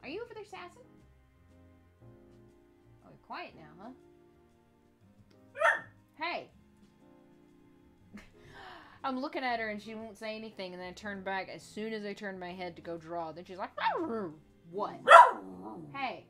Are you over there sassing? Oh, you're quiet now, huh? Hey! I'm looking at her and she won't say anything, and then I turn back as soon as I turn my head to go draw. Then she's like, what? Hey!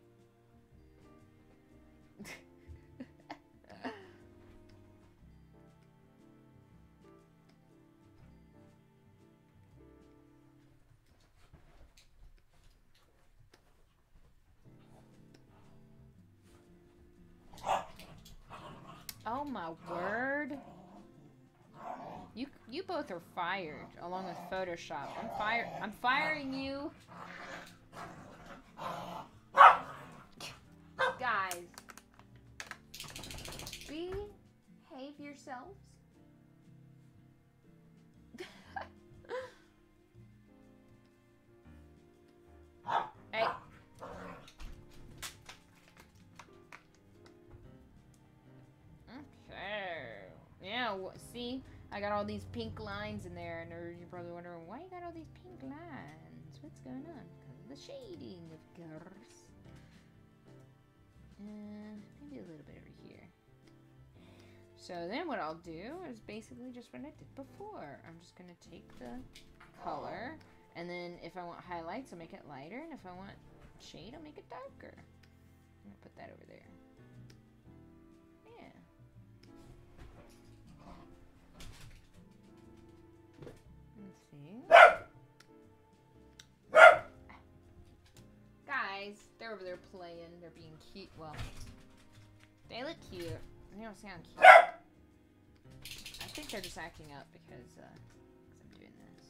Oh my word. You both are fired, along with Photoshop. I'm firing you. Guys. Behave yourselves. Hey. Yeah, see? I got all these pink lines in there, and you're probably wondering, why you got all these pink lines? What's going on? Because of the shading, of course. Maybe a little bit over here. So then what I'll do is basically just what I did before. I'm just going to take the color, and then if I want highlights, I'll make it lighter, and if I want shade, I'll make it darker. I'm going to put that over there. Guys, they're over there playing. They're being cute. Well, They look cute. They don't sound cute. I think they're just acting up because I'm doing this.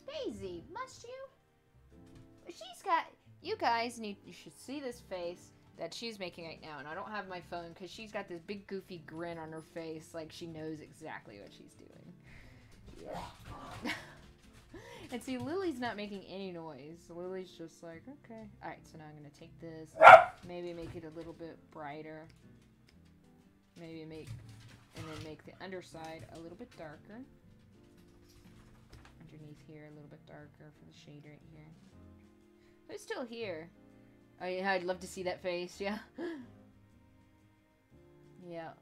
Daisy, must you? She's got... You guys you should see this face that she's making right now. And I don't have my phone because she's got this big goofy grin on her face like she knows exactly what she's doing. Yeah. And see, Lily's not making any noise. Lily's just like, okay. Alright, so now I'm going to take this. Maybe make it a little bit brighter. Maybe make the underside a little bit darker. Underneath here, a little bit darker for the shade right here. Who's still here? Oh yeah, I'd love to see that face, yeah. Yeah.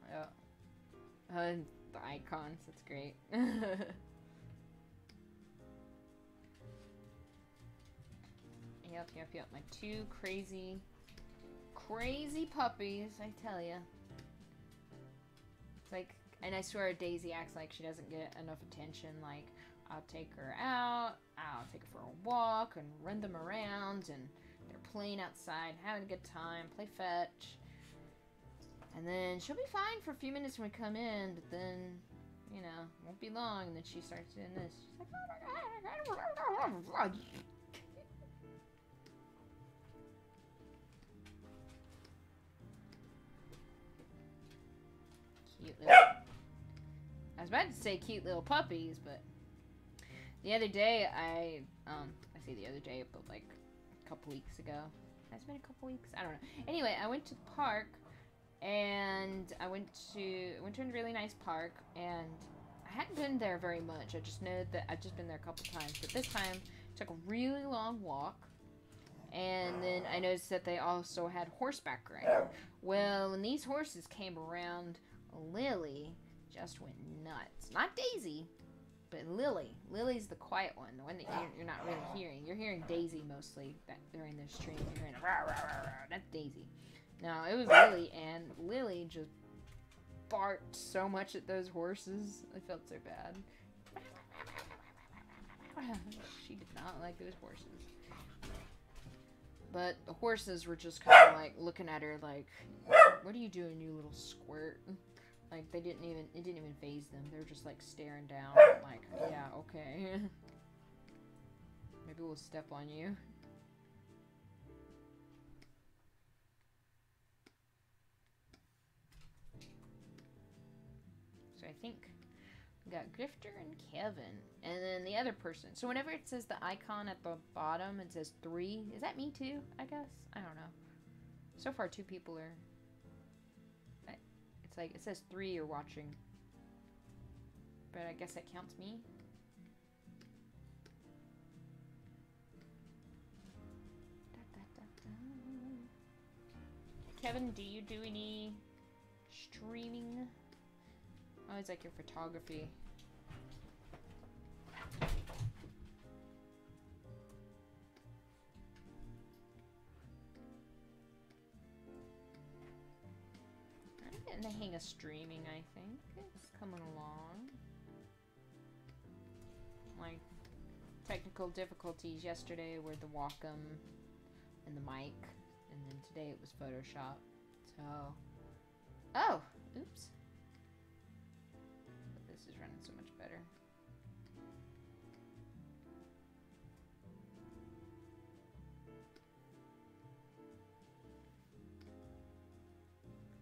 The icons, that's great. Yep. My two crazy puppies, I tell ya. It's like, and I swear Daisy acts like she doesn't get enough attention. Like, I'll take her out, I'll take her for a walk and run them around, and they're playing outside, having a good time, play fetch. And then she'll be fine for a few minutes when we come in, but then, you know, won't be long, and then she starts doing this. She's like, oh my god. Cute little... I was about to say cute little puppies, but the other day I say the other day, but like a couple weeks ago. Has it been a couple weeks? I don't know. Anyway, I went to the park, and I went to a really nice park, and I hadn't been there very much. I just know that I've just been there a couple times, but this time I took a really long walk. And then I noticed that they also had horseback riding. Well, when these horses came around, Lily just went nuts. Not Daisy, but Lily. Lily's the quiet one, the one that you're not really hearing. You're hearing Daisy mostly during this stream. You're hearing rah, rah, rah, rah. That's Daisy. No, it was Lily, and Lily just barked so much at those horses. I felt so bad. She did not like those horses. But the horses were just kind of like looking at her like, what are you doing, you little squirt? Like, it didn't even faze them. They were just like staring down. I'm like, yeah, okay. Maybe we'll step on you. So I think we got Grifter and Kevin. And then the other person. So whenever it says the icon at the bottom, it says 3. Is that me too, I guess? I don't know. So far, 2 people are... It's like, it says 3 are watching. But I guess that counts me. Kevin, do you do any streaming? Oh, it's like your photography. I'm getting the hang of streaming, I think. It's coming along. Like, technical difficulties yesterday were the Wacom and the mic. And then today it was Photoshop. So... Oh! Oops. But this is running so much better.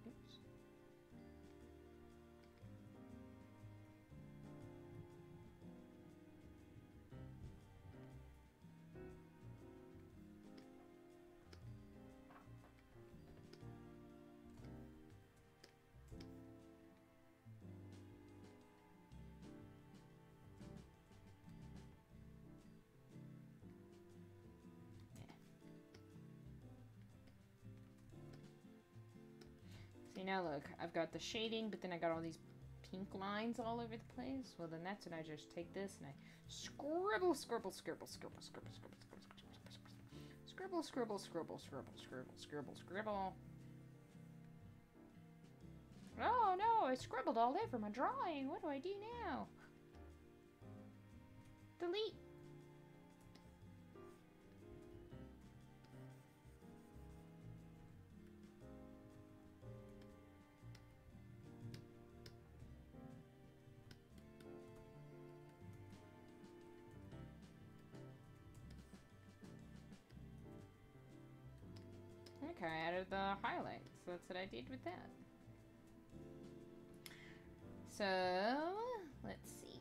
Oops. See, now look, I've got the shading, but then I got all these pink lines all over the place. Well, then that's when I just take this and I scribble, scribble, scribble, scribble, scribble, scribble, scribble, scribble, scribble, scribble, scribble, scribble, scribble. Oh no, I scribbled all over my drawing. What do I do now? Delete. I added the highlights. So that's what I did with that. So, let's see.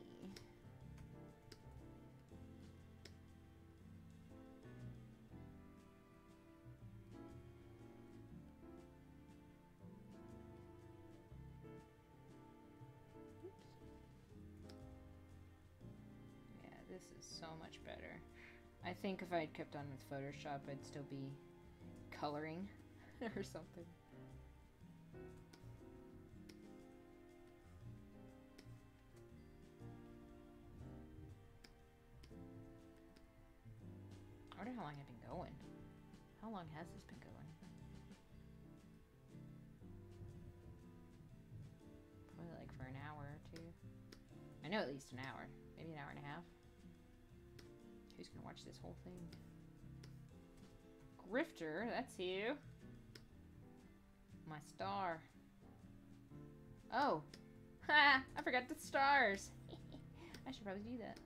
Yeah, this is so much better. I think if I had kept on with Photoshop, I'd still be coloring or something. I wonder how long I've been going. How long has this been going? Probably like for an hour or two. I know at least an hour. Maybe an hour and a half. Who's gonna watch this whole thing? Grifter, that's you. My star. Oh! Ha! I forgot the stars! I should probably do that.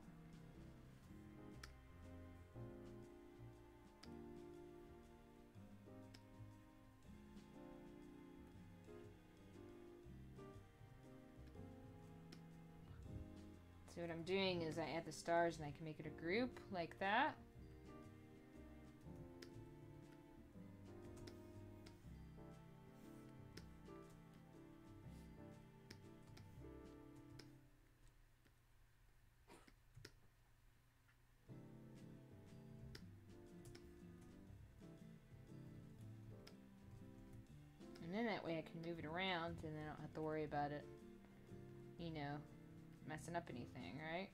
So what I'm doing is I add the stars and I can make it a group like that. And then that way I can move it around and then I don't have to worry about it, you know, messing up anything, right?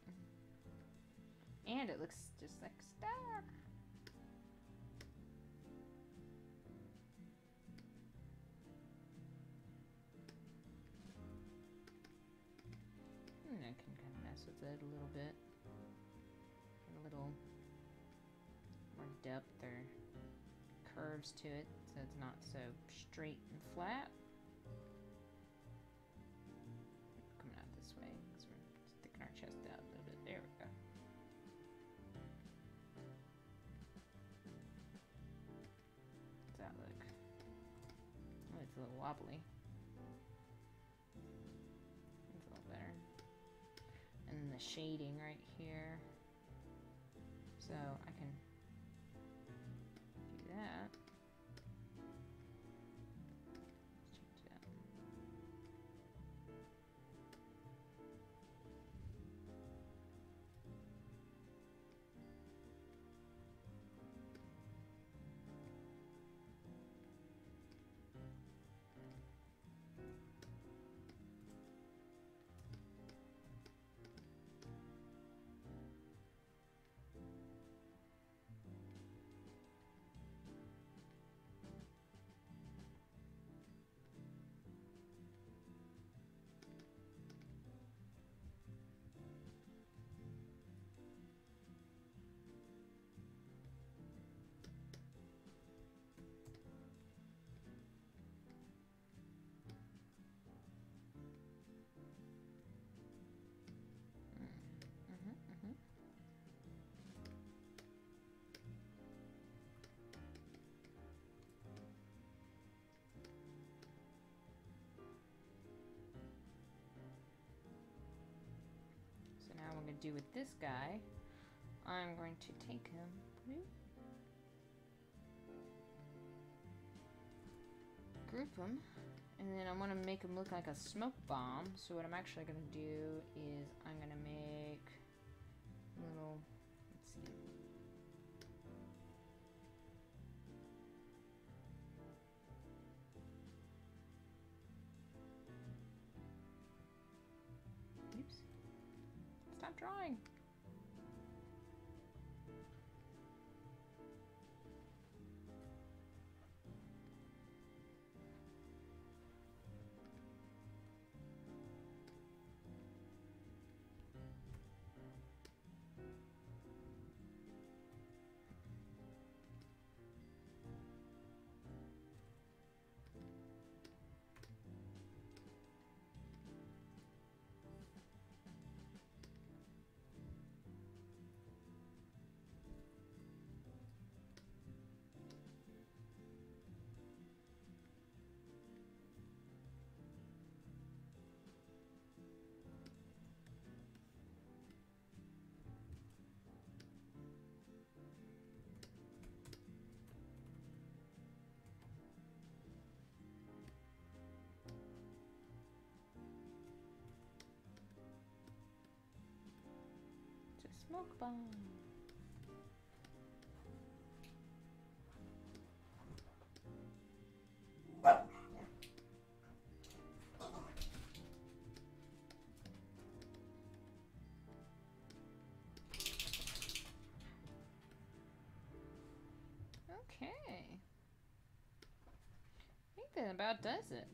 And it looks just like a star. And I can kind of mess with it a little bit. Get a little more depth or curves to it so it's not so straight and flat. Coming out this way because we're sticking our chest out a little bit. There we go. How's that look? Oh, it's a little wobbly. It's a little better. And then the shading right here. So I can do that. Let's change that. Now what I'm going to do with this guy, I'm going to take him, group him, and then I want to make him look like a smoke bomb. So what I'm actually going to do is I'm going to make little, let's see. Oops. Stop drawing. Smoke bomb. Okay. I think that about does it.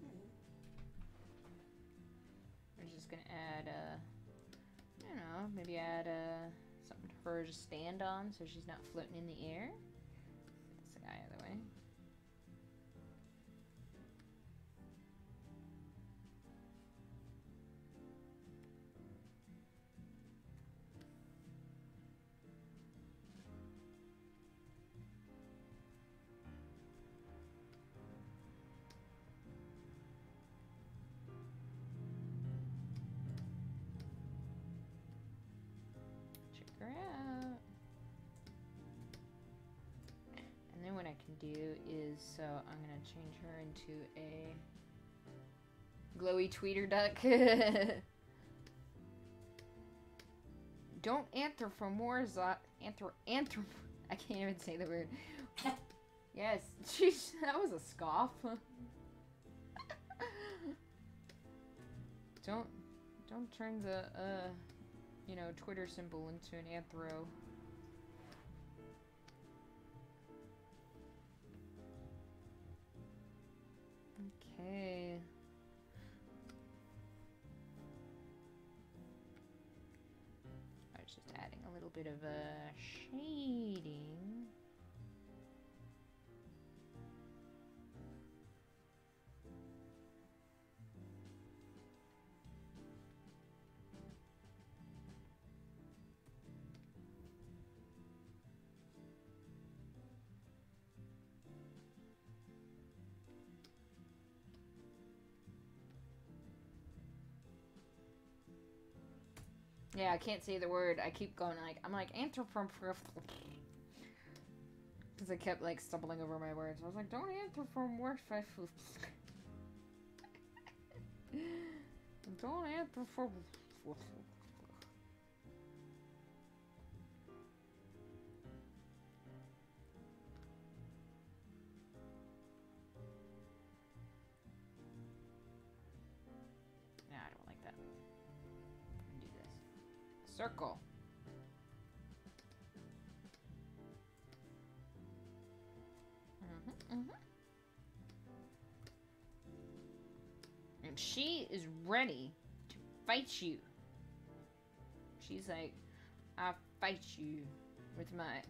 We're just gonna add I don't know, maybe add something for her to stand on so she's not floating in the air. Get this guy out of the way. Her out. And then what I can do is, so I'm gonna change her into a glowy tweeter duck. Don't anthropomorphize. I can't even say the word. Yes, jeez, that was a scoff. Don't turn the you know, Twitter symbol into an anthro. Okay. I was just adding a little bit of shading. Yeah, I can't say the word. I keep going like, I'm like, anthropomorphic. Because I kept like stumbling over my words. I was like, don't anthropomorphize. Don't anthropomorphize. Nah, I don't like that. Do this. Circle. And she is ready to fight you. She's like, I'll fight you with my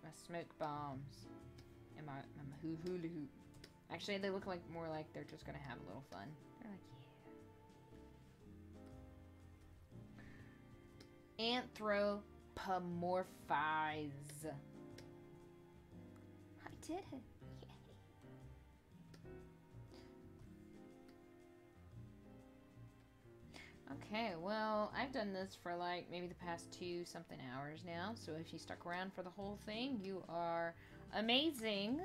my smoke bombs and my hula hoop. Actually, they look like more like they're just gonna have a little fun. They're like, yeah. Anthropomorphize. I did it. Okay, well, I've done this for like maybe the past 2 something hours now, so if you stuck around for the whole thing, you are amazing.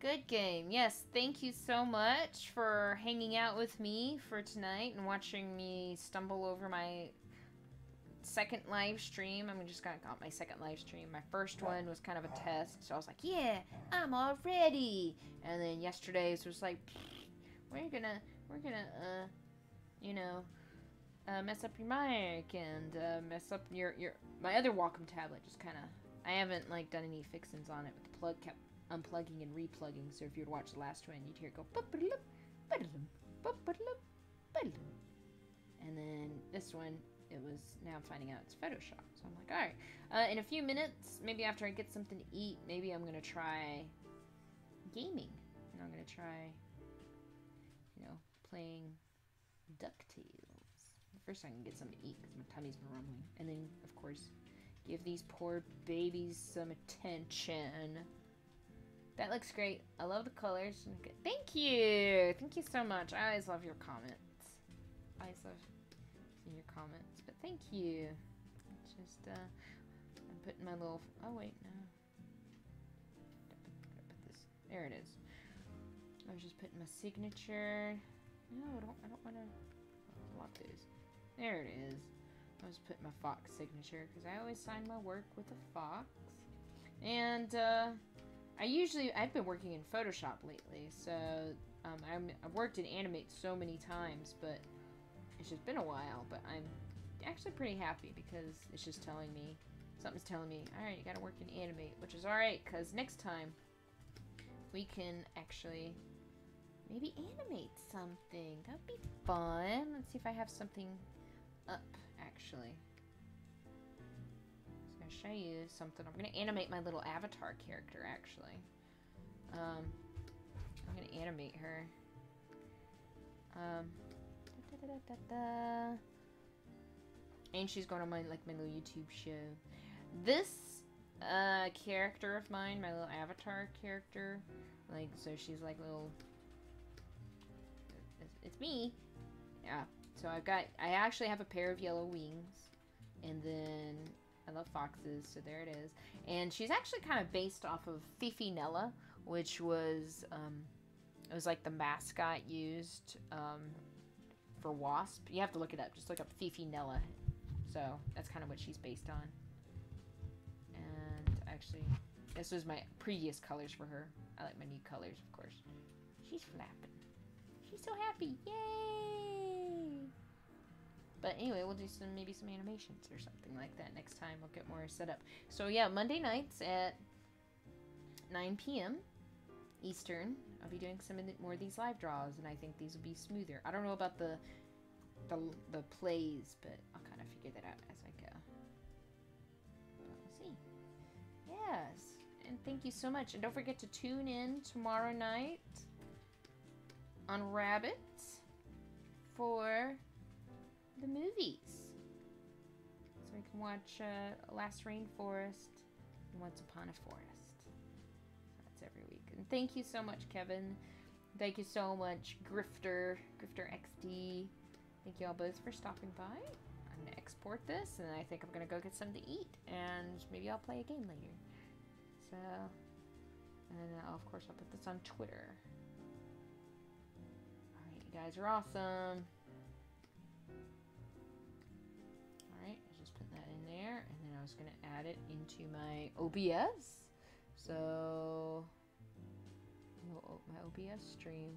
Good game. Yes, thank you so much for hanging out with me for tonight and watching me stumble over my second live stream. I'm just got my second live stream. My first one was kind of a test, so I was like, yeah, I'm all ready. And then yesterday's was like, we're gonna you know, mess up your mic and mess up your my other Wacom tablet. Just kind of, I haven't like done any fixins on it, but the plug kept unplugging and replugging. So if you would watch the last one, you'd hear it go, and then this one, it was, now I'm finding out it's Photoshop. So I'm like, all right, in a few minutes, maybe after I get something to eat, maybe I'm gonna try gaming, and I'm gonna try, you know, playing DuckTales. First I can get something to eat because my tummy's been rumbling. And then, of course, give these poor babies some attention. That looks great. I love the colors. Thank you! Thank you so much. I always love your comments. I always love seeing your comments. But thank you. It's just, I'm putting my little... Oh, wait, no. Put this... There it is. I was just putting my signature... No, I don't want to lock these. There it is. I'll just put my fox signature because I always sign my work with a fox. And I've been working in Photoshop lately, so I've worked in Animate so many times, but it's just been a while. But I'm actually pretty happy because it's just telling me, something's telling me, all right, you gotta work in Animate, which is all right because next time we can actually maybe animate something. That'd be fun. Let's see if I have something up actually. Show you something. I'm gonna animate my little avatar character actually. I'm gonna animate her. And she's going on my little YouTube show. This character of mine, my little avatar character, like, so she's like little. It's me. Yeah. So I actually have a pair of yellow wings, and then I love foxes, so there it is. And she's actually kind of based off of Fifi Nella, which was, it was like the mascot used for Wasp. You have to look it up. Just look up Fifi Nella. So that's kind of what she's based on. And actually, this was my previous colors for her. I like my new colors, of course. She's flapping. She's so happy. Yay! But anyway, we'll do maybe some animations or something like that next time. We'll get more set up. So yeah, Monday nights at 9 p.m. Eastern, I'll be doing some more of these live draws, and I think these will be smoother. I don't know about the plays, but I'll kind of figure that out as I go. But we'll see. Yes, and thank you so much. And don't forget to tune in tomorrow night on Rabbit for the movies, so we can watch Last Rainforest and Once Upon a Forest. That's every week. And thank you so much, Kevin. Thank you so much, Grifter XD. Thank you all both for stopping by. I'm gonna export this, and I think I'm gonna go get something to eat, and maybe I'll play a game later. So, and of course I'll put this on Twitter. All right, you guys are awesome. There, and then I was going to add it into my OBS. So, my OBS stream.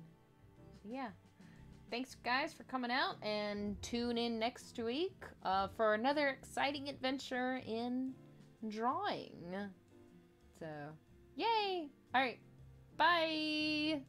So yeah, thanks guys for coming out, and tune in next week for another exciting adventure in drawing. So, yay! All right, bye.